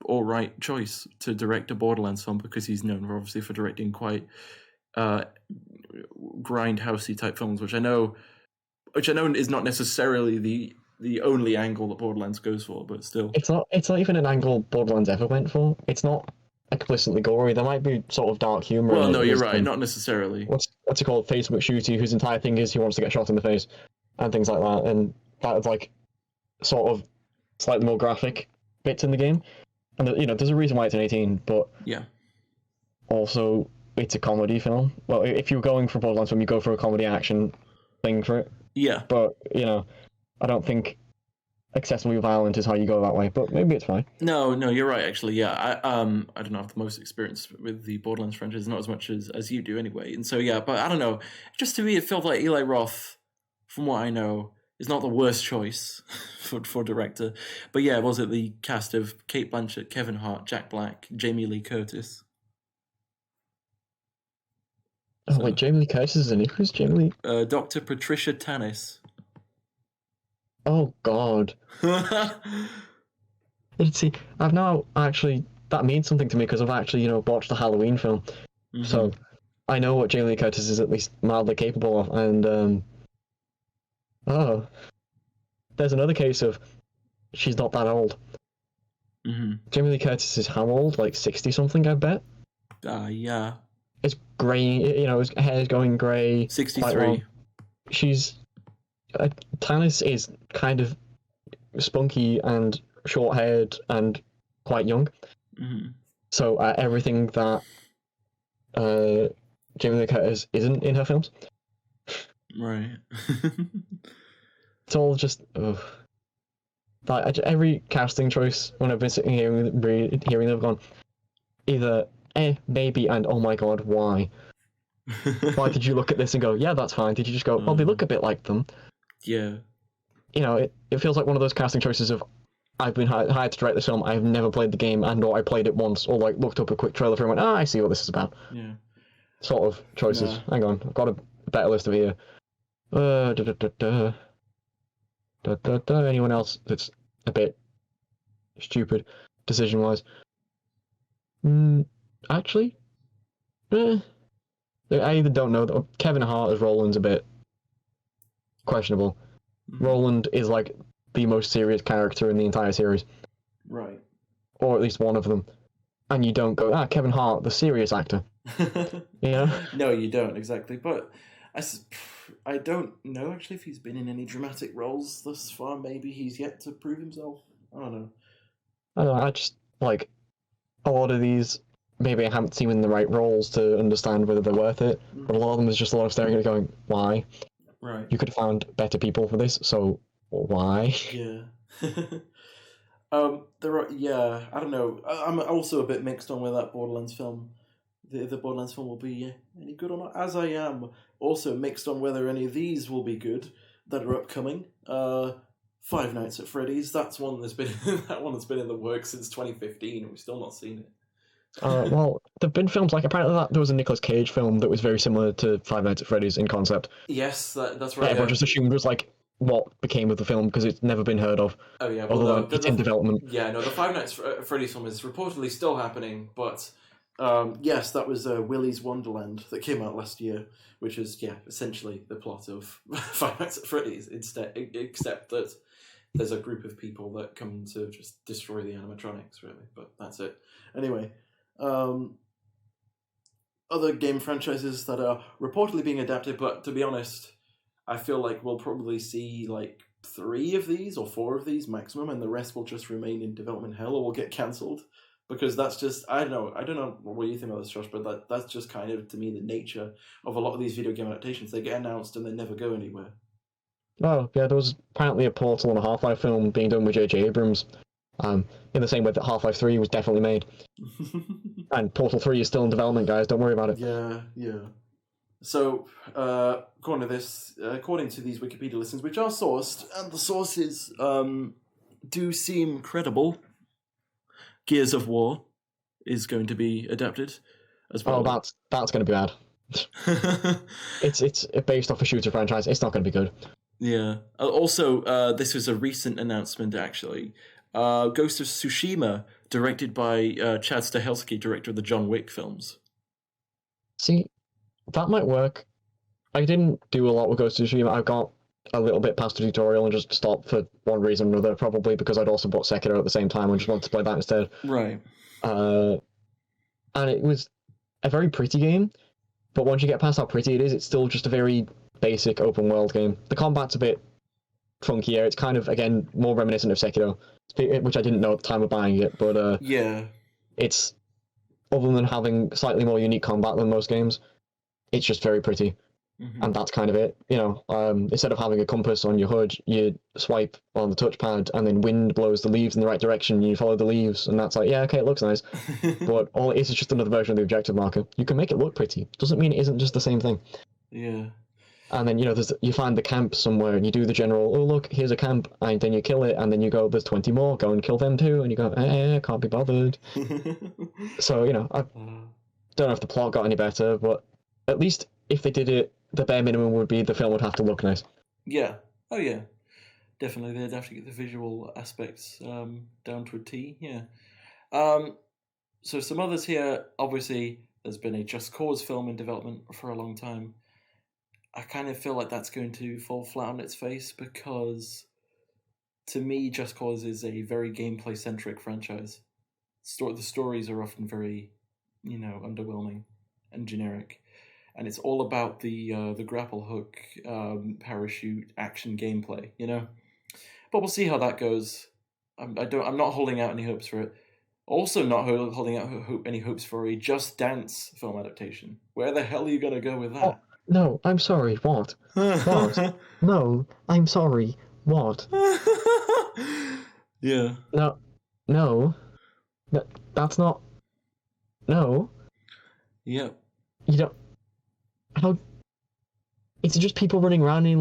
all right choice to direct a Borderlands film, because he's known obviously for directing quite grindhousey type films, which I know is not necessarily the only angle that Borderlands goes for, but still. It's not even an angle Borderlands ever went for. It's not explicitly gory. There might be sort of dark humor. Well, no, you're right. Not necessarily. What's it called? Facebook shooty, whose entire thing is he wants to get shot in the face, and things like that. And that's like sort of slightly more graphic bits in the game. And there's a reason why it's an 18, but yeah. Also, it's a comedy film. Well, if you're going for a Borderlands film, you go for a comedy action thing for it. Yeah. But, I don't think excessively violent is how you go that way, but maybe it's fine. No, you're right, actually. Yeah, I don't have the most experience with the Borderlands franchise, not as much as you do anyway. And so, yeah, but I don't know. Just to me, it felt like Eli Roth, from what I know, is not the worst choice for director. But yeah, was it the cast of Cate Blanchett, Kevin Hart, Jack Black, Jamie Lee Curtis? Oh, wait, Jamie Lee Curtis is in it? Who's Jamie Lee? Dr. Patricia Tannis. Oh, God. See, I've now actually... That means something to me because I've actually, watched the Halloween film. Mm-hmm. So I know what Jamie Lee Curtis is at least mildly capable of, and... there's another case of she's not that old. Mm-hmm. Jamie Lee Curtis is how old? Like 60-something, I bet? Yeah. It's grey, his hair's going grey. 63. She's... Tannis is kind of spunky and short-haired and quite young. Mm-hmm. So everything that Jamie Lee Curtis isn't in her films. Right. It's all just... Like, every casting choice, when I've been sitting here hearing them, I've gone, either maybe, and oh my god, why? Why did you look at this and go, yeah, that's fine? Did you just go, well, they look a bit like them? Yeah. It feels like one of those casting choices of, I've been hired to direct this film, I've never played the game, or I played it once, or like looked up a quick trailer for it and went, I see what this is about. Yeah. Sort of choices. No. Hang on, I've got a better list of here. Anyone else that's a bit stupid, decision-wise? Actually? I either don't know. Kevin Hart as Roland's a bit questionable. Mm-hmm. Roland is like the most serious character in the entire series. Right. Or at least one of them. And you don't go, Kevin Hart, the serious actor. No, you don't, exactly. But I don't know, actually, if he's been in any dramatic roles thus far. Maybe he's yet to prove himself. I don't know. I just, like, a lot of these, maybe I haven't seen him in the right roles to understand whether they're worth it. Mm-hmm. But a lot of them is just a lot of staring at it going, why? Right. You could have found better people for this, so why? Yeah. I don't know. I'm also a bit mixed on whether that Borderlands film, the Borderlands film, will be any good or not. As I am also mixed on whether any of these will be good that are upcoming. Five Nights at Freddy's. That's one that's been in the works since 2015, and we've still not seen it. Well, there've been films like apparently there was a Nicolas Cage film that was very similar to Five Nights at Freddy's in concept. Yes, that's right. Everyone just assumed was like what became of the film because it's never been heard of. Oh yeah, although it's in development. Yeah, no, the Five Nights at Freddy's film is reportedly still happening, but yes, that was Willy's Wonderland that came out last year, which is essentially the plot of Five Nights at Freddy's except that there's a group of people that come to just destroy the animatronics, really, but that's it. Anyway. Other game franchises that are reportedly being adapted, but to be honest, I feel like we'll probably see like 3 of these or 4 of these maximum, and the rest will just remain in development hell or will get cancelled. Because that's just, I don't know what you think about this, Josh, but that's just kind of, to me, the nature of a lot of these video game adaptations. They get announced and they never go anywhere. Oh, yeah, there was apparently a Portal and a Half-Life film being done with J.J. Abrams. In the same way that Half-Life 3 was definitely made. And Portal 3 is still in development, guys. Don't worry about it. Yeah. So, according to these Wikipedia listings, which are sourced, and the sources do seem credible, Gears of War is going to be adapted as well. Oh, that's going to be bad. It's based off a shooter franchise. It's not going to be good. Yeah. Also, this was a recent announcement, actually. Ghost of Tsushima, directed by Chad Stahelski, director of the John Wick films. See, that might work. I didn't do a lot with Ghost of Tsushima. I got a little bit past the tutorial and just stopped for one reason or another, probably because I'd also bought Sekiro at the same time and just wanted to play that instead. Right. And it was a very pretty game, but once you get past how pretty it is, it's still just a very basic open world game. The combat's a bit funkier. It's kind of, again, more reminiscent of Sekiro, which I didn't know at the time of buying it, but yeah, it's other than having slightly more unique combat than most games, it's just very pretty. Mm-hmm. And that's kind of it. Instead of having a compass on your HUD, you swipe on the touchpad, and then wind blows the leaves in the right direction, and you follow the leaves, and that's like, yeah, okay, it looks nice. But all it is just another version of the objective marker. You can make it look pretty. Doesn't mean it isn't just the same thing. Yeah. And then, you find the camp somewhere, and you do the general, oh, look, here's a camp, and then you kill it, and then you go, there's 20 more, go and kill them too, and you go, can't be bothered. So, I don't know if the plot got any better, but at least if they did it, the bare minimum would be the film would have to look nice. Yeah. Oh, yeah. Definitely, they'd have to get the visual aspects down to a T, yeah. So some others here, obviously, there's been a Just Cause film in development for a long time. I kind of feel like that's going to fall flat on its face because, to me, Just Cause is a very gameplay-centric franchise. The stories are often very, underwhelming and generic. And it's all about the grapple hook, parachute, action gameplay, But we'll see how that goes. I'm not holding out any hopes for it. Also, not holding out any hopes for a Just Dance film adaptation. Where the hell are you gonna go with that? Oh, no, I'm sorry. What? What? No, I'm sorry. What? Yeah. No, that's not. No. Yep. You don't. It's just people running around in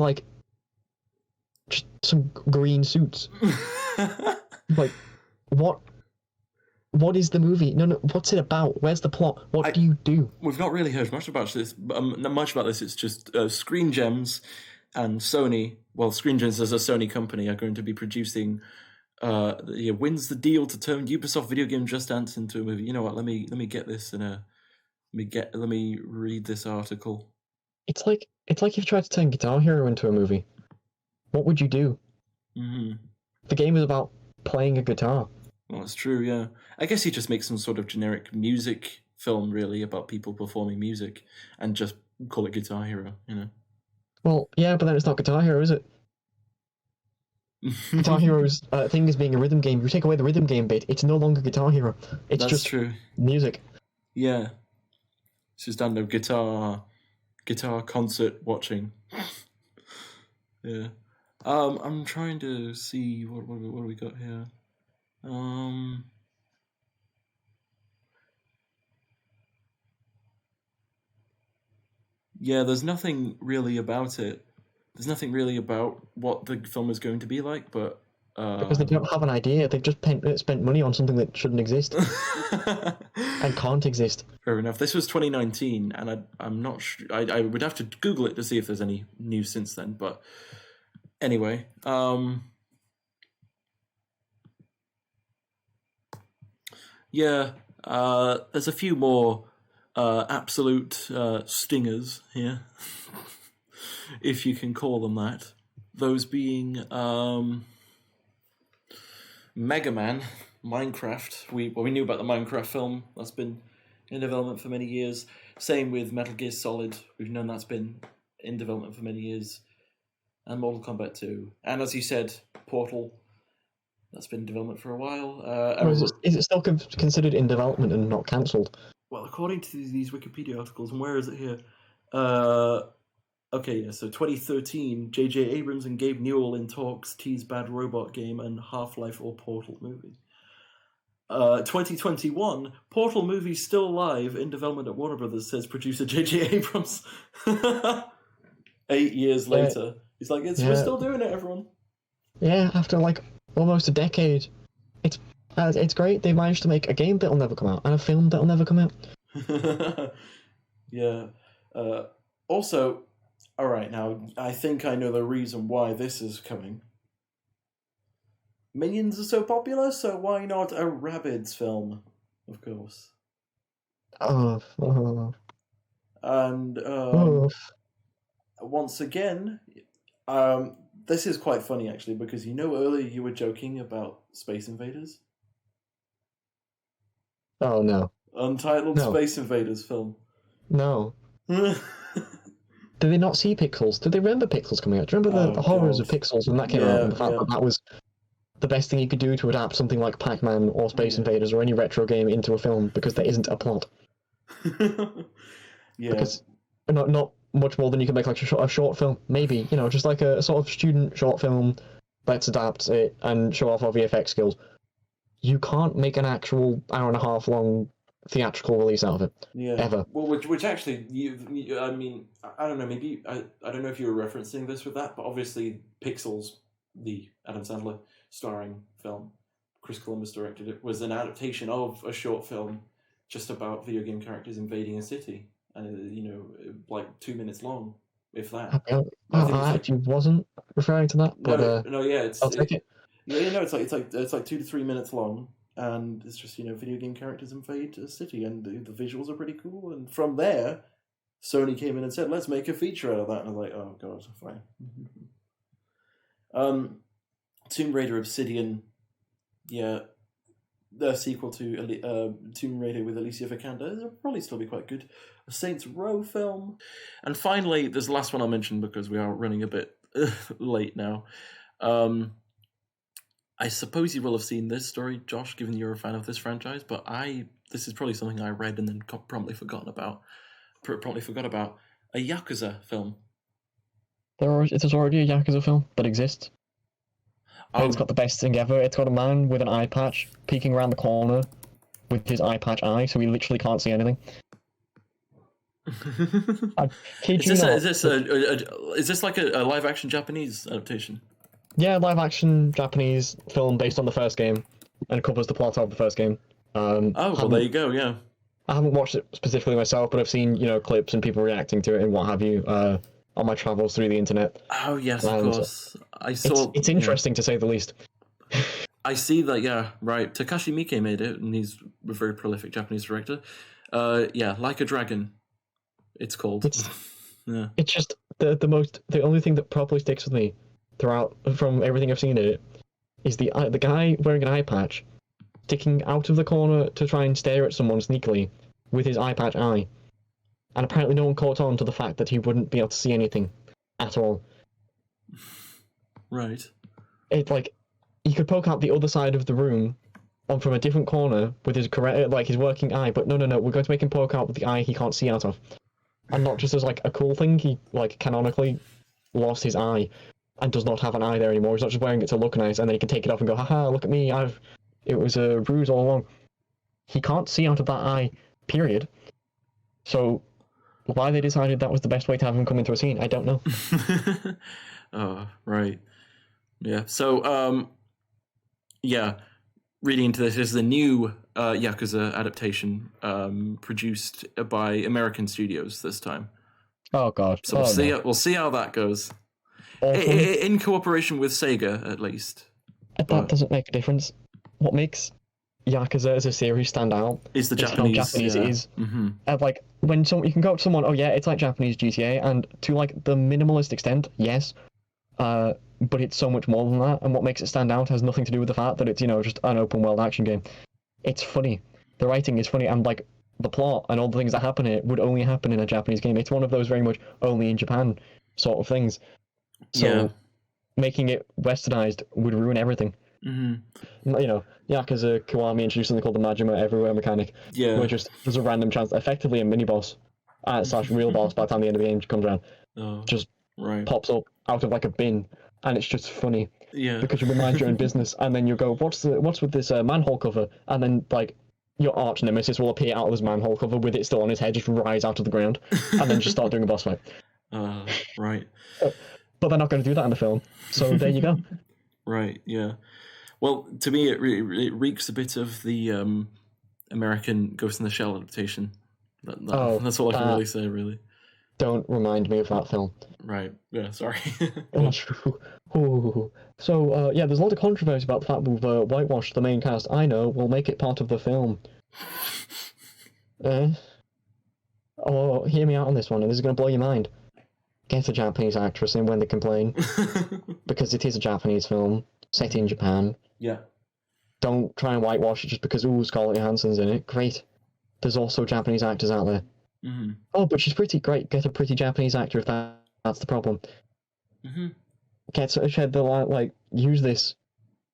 just some green suits. Like, what? What is the movie? No. What's it about? Where's the plot? What do you do? We've not really heard much about this. Not much about this. It's just Screen Gems and Sony. Well, Screen Gems as a Sony company are going to be producing. Wins the deal to turn Ubisoft video game Just Dance into a movie. You know what? Let me get this in a. Let me read this article. It's like you've tried to turn Guitar Hero into a movie. What would you do? Mm-hmm. The game is about playing a guitar. Well, that's true, yeah. I guess he just makes some sort of generic music film, really, about people performing music, and just call it Guitar Hero, Well, yeah, but then it's not Guitar Hero, is it? Guitar Hero's thing is being a rhythm game. You take away the rhythm game bit, it's no longer Guitar Hero. It's that's just true. Music. Yeah. It's just, I don't know, guitar concert watching. Yeah. I'm trying to see what do we got here. Yeah, there's nothing really about it. There's nothing really about what the film is going to be like, but because they don't have an idea. They've just spent money on something that shouldn't exist and can't exist. Fair enough. This was 2019, and I'm not sure. I would have to Google it to see if there's any news since then. But anyway, yeah, there's a few more absolute stingers here, if you can call them that. Those being Mega Man, Minecraft. We knew about the Minecraft film. That's been in development for many years. Same with Metal Gear Solid. We've known that's been in development for many years. And Mortal Kombat 2. And as you said, Portal. That's been in development for a while. Is it still considered in development and not cancelled? Well, according to these Wikipedia articles, and where is it here? Okay, yeah, so 2013, J.J. Abrams and Gabe Newell in talks, tease Bad Robot game and Half-Life or Portal movie. 2021, Portal movie still live in development at Warner Brothers, says producer J.J. Abrams. 8 years later. He's like, we're still doing it, everyone. Yeah, after almost a decade. It's great. They managed to make a game that'll never come out and a film that'll never come out. Yeah. Also, alright, now, I think I know the reason why this is coming. Minions are so popular, so why not a Rabbids film? Of course. And, once again, this is quite funny, actually, because earlier you were joking about Space Invaders? Oh, no. Untitled Space Invaders film. No. Did they not see Pixels? Did they remember Pixels coming out? Do you remember the horrors of Pixels when that came out? And the fact that was the best thing you could do to adapt something like Pac-Man or Space Invaders or any retro game into a film because there isn't a plot. Yeah. Because not much more than you can make like a short film, maybe, just like a sort of student short film. Let's adapt it and show off our VFX skills. You can't make an actual hour-and-a-half long theatrical release out of it. Yeah. Ever. Well, which actually, I mean, I don't know. Maybe I don't know if you were referencing this with that, but obviously, Pixels, the Adam Sandler starring film, Chris Columbus directed it, was an adaptation of a short film just about video game characters invading a city, and like 2 minutes long, if that. I actually wasn't referring to that, but I'll take it. Yeah, it's like 2 to 3 minutes long, and it's just video game characters invade a city, and the visuals are pretty cool. And from there, Sony came in and said, "Let's make a feature out of that." And I was like, "Oh god, fine." Tomb Raider Obsidian, yeah, the sequel to Tomb Raider with Alicia Vikander, it'll probably still be quite good. A Saints Row film, and finally, there's the last one I'll mention because we are running a bit late now. I suppose you will have seen this story, Josh, given you're a fan of this franchise, but this is probably something I read and then promptly forgot about. A Yakuza film. It is already a Yakuza film that exists. Oh. It's got the best thing ever. It's got a man with an eye patch peeking around the corner with his eye patch eye, so he literally can't see anything. Is this like a live action Japanese adaptation? Yeah, live action Japanese film based on the first game and covers the plot of the first game. Well, there you go. Yeah, I haven't watched it specifically myself, but I've seen clips and people reacting to it and what have you on my travels through the internet. Oh yes, of course. I saw. It's interesting to say the least. I see that. Yeah, right. Takashi Miike made it, and he's a very prolific Japanese director. Like a Dragon, it's called. It's just the only thing that properly sticks with me throughout from everything I've seen in it is the guy wearing an eye patch sticking out of the corner to try and stare at someone sneakily with his eye patch eye, and apparently no one caught on to the fact that he wouldn't be able to see anything at all. Right. It's like he could poke out the other side of the room from a different corner with his his working eye, but no, we're going to make him poke out with the eye he can't see out of. And not just as like a cool thing, he canonically lost his eye and does not have an eye there anymore. He's not just wearing it to look nice, and then he can take it off and go, haha, look at me, it was a ruse all along. He can't see out of that eye, period. So why they decided that was the best way to have him come into a scene, I don't know. Oh, right. Yeah. So, reading into this is the new Yakuza adaptation produced by American studios this time. Oh god. So we'll see how that goes. In cooperation with Sega, at least. That doesn't make a difference. What makes Yakuza as a series stand out is how Japanese it is. Mm-hmm. When you can go up to someone, oh yeah, it's like Japanese GTA, and to the minimalist extent, yes, but it's so much more than that. And what makes it stand out has nothing to do with the fact that it's just an open world action game. It's funny. The writing is funny, and the plot and all the things that happen in it would only happen in a Japanese game. It's one of those very much only in Japan sort of things. So making it westernized would ruin everything. Mm-hmm. Yakuza Kiwami introduced something called the Majima Everywhere mechanic. Yeah. Where there's a random chance, effectively a mini boss / real boss by the time the end of the game comes around. Just pops up out of a bin, and it's just funny. Yeah. Because you mind your own business, and then you go, what's with this manhole cover? And then your arch nemesis will appear out of this manhole cover with it still on his head, just rise out of the ground, and then just start doing a boss fight. Right. But they're not going to do that in the film, so there you go. Right, yeah. Well, to me, it reeks a bit of the American Ghost in the Shell adaptation. That's all I can really say, really. Don't remind me of that film. Right, yeah, sorry. So, there's a lot of controversy about the fact we've whitewashed the main cast. I know, we'll make it part of the film. Hear me out on this one, and this is going to blow your mind. Get a Japanese actress in when they complain. Because it is a Japanese film, set in Japan. Yeah. Don't try and whitewash it just because, Scarlett Johansson's in it. Great. There's also Japanese actors out there. Mm-hmm. Oh, but she's pretty. Great. Get a pretty Japanese actor if that's the problem. Mm-hmm. Shed the light, use this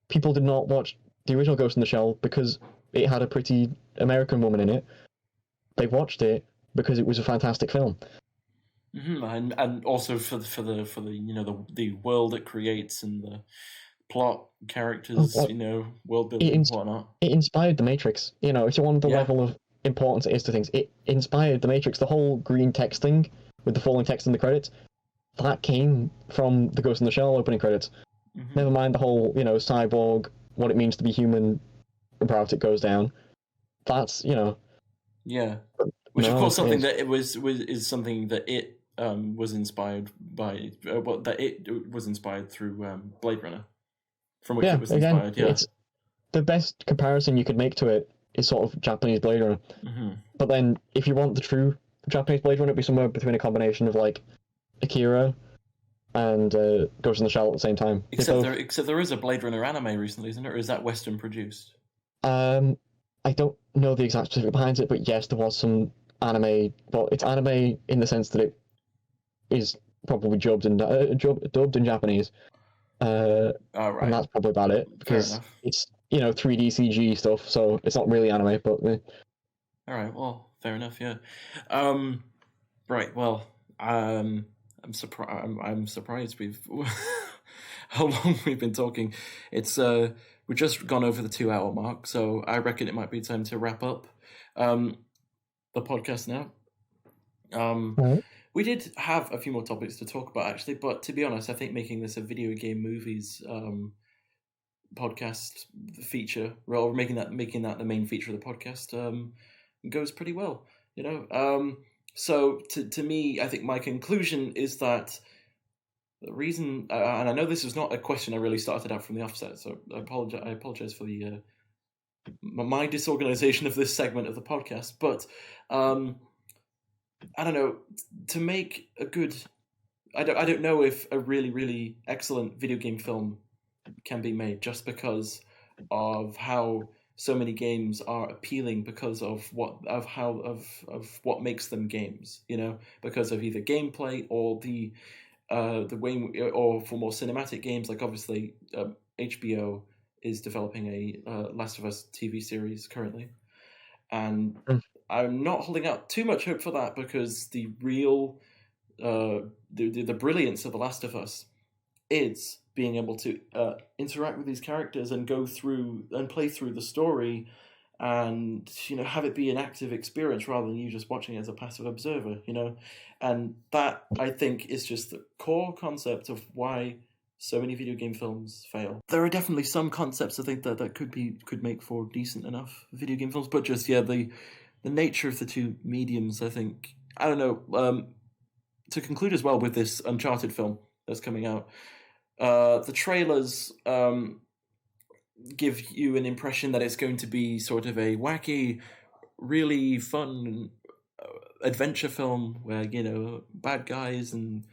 people did not watch the original Ghost in the Shell because it had a pretty American woman in it. They watched it because it was a fantastic film. And also for the the world it creates and the plot, characters, world building and whatnot. It inspired The Matrix. If you want the level of importance it is to things, it inspired The Matrix. The whole green text thing with the falling text in the credits, that came from the Ghost in the Shell opening credits. Never mind the whole, cyborg, what it means to be human, route it goes down. That's, Yeah. Which, of course, something that is something that it was inspired by, that it was inspired through Blade Runner, from which it was inspired. Yeah, it's the best comparison you could make to it is sort of Japanese Blade Runner. But then, if you want the true Japanese Blade Runner, it'd be somewhere between a combination of like Akira and Ghost in the Shell at the same time. Except there is a Blade Runner anime recently, isn't there? Or is that Western produced? I don't know the exact specific behind it, but yes, there was some anime. But it's anime in the sense that it is probably dubbed in Japanese. Right. And that's probably about it, because it's 3D CG stuff, so it's not really anime. But all right, well, fair enough. Yeah. Right. Well, I'm surprised we've how long we've been talking. It's we've just gone over the 2-hour mark, so I reckon it might be time to wrap up the podcast now. We did have a few more topics to talk about, actually, but to be honest, I think making this a video game movies podcast feature, or making that the main feature of the podcast, goes pretty well. So to me, I think my conclusion is that the reason, and I know this is not a question I really started out from the offset, so I apologize for the my disorganization of this segment of the podcast, but I don't know, to make a good, I don't know if a really, really excellent video game film can be made just because of how so many games are appealing because of what makes them games, because of either gameplay or the way, or for more cinematic games, like obviously HBO is developing a Last of Us TV series currently, and I'm not holding out too much hope for that, because the real the brilliance of The Last of Us is being able to interact with these characters and go through and play through the story, and have it be an active experience rather than you just watching it as a passive observer. And that, I think, is just the core concept of why so many video game films fail. There are definitely some concepts I think that could make for decent enough video game films, but just the nature of the two mediums, I think, I don't know. To conclude as well with this Uncharted film that's coming out, the trailers give you an impression that it's going to be sort of a wacky, really fun adventure film where, bad guys and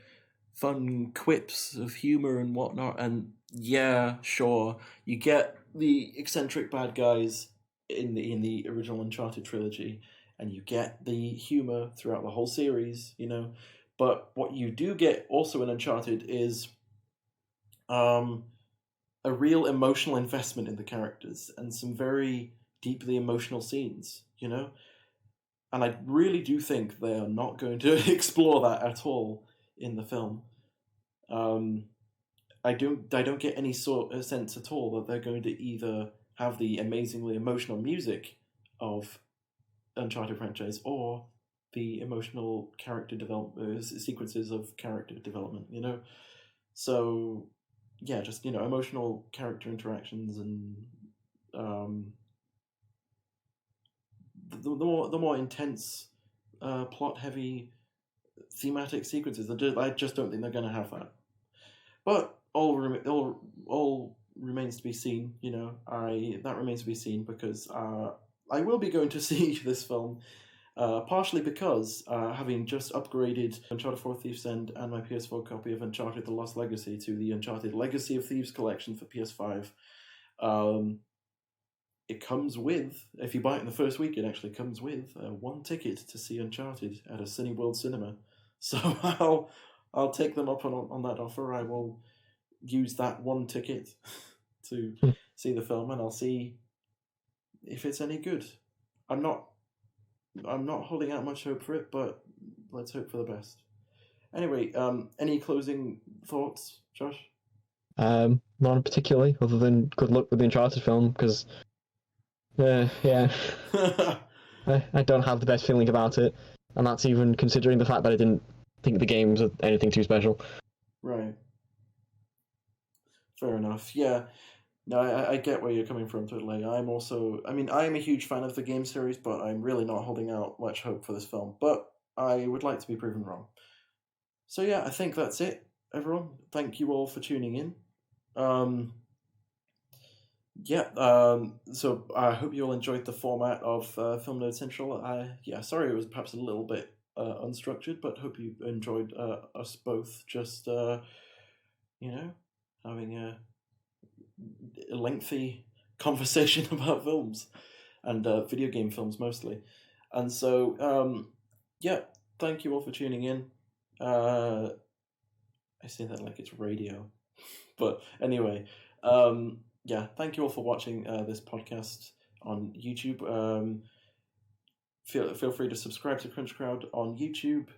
fun quips of humor and whatnot. And yeah, sure, you get the eccentric bad guys in the original Uncharted trilogy, and you get the humor throughout the whole series, But what you do get also in Uncharted is a real emotional investment in the characters and some very deeply emotional scenes, And I really do think they are not going to explore that at all in the film. I don't get any sort of sense at all that they're going to either have the amazingly emotional music of Uncharted franchise or the emotional character development sequences of character development, So yeah, just emotional character interactions and the more intense plot heavy thematic sequences. I just don't think they're going to have that. But all remains to be seen. That remains to be seen, because I will be going to see this film. Partially because, having just upgraded Uncharted 4 Thieves End and my PS4 copy of Uncharted The Lost Legacy to the Uncharted Legacy of Thieves collection for PS5, it comes with, if you buy it in the first week, it actually comes with one ticket to see Uncharted at a Cineworld cinema. So I'll take them up on that offer. I will use that one ticket to see the film, and I'll see if it's any good. I'm not holding out much hope for it, but let's hope for the best. Anyway, any closing thoughts, Josh? None particularly, other than good luck with the Uncharted film, because yeah, I don't have the best feeling about it, and that's even considering the fact that I didn't think the games were anything too special. Right. Fair enough. Yeah. No, I get where you're coming from totally. I am a huge fan of the game series, but I'm really not holding out much hope for this film. But I would like to be proven wrong. So yeah, I think that's it, everyone. Thank you all for tuning in. So I hope you all enjoyed the format of Film Nerd Central. Sorry it was perhaps a little bit unstructured, but hope you enjoyed us both just, having a lengthy conversation about films and video game films mostly. And so, thank you all for tuning in. I say that like it's radio. But anyway, thank you all for watching this podcast on YouTube. Feel free to subscribe to Crunch Crowd on YouTube.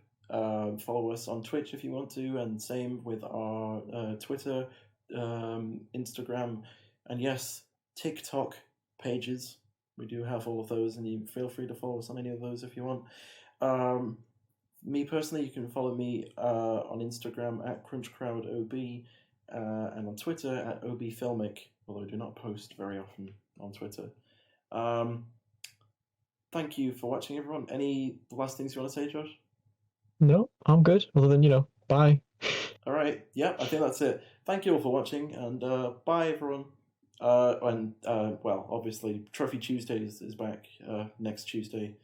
Follow us on Twitch if you want to, and same with our Twitter, Instagram, and yes, TikTok pages. We do have all of those, and you feel free to follow us on any of those if you want. Me personally, you can follow me on Instagram at CrunchCrowdOB, and on Twitter at OBFilmic, although I do not post very often on Twitter. Thank you for watching, everyone. Any last things you want to say, Josh? No, I'm good, other than, bye. All right. Yeah, I think that's it. Thank you all for watching, and bye, everyone. Obviously, Trophy Tuesdays is back next Tuesday.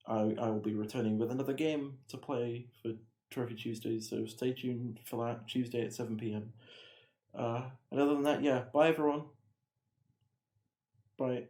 I will be returning with another game to play for Trophy Tuesdays, so stay tuned for that Tuesday at 7 p.m. And other than that, bye, everyone. Bye.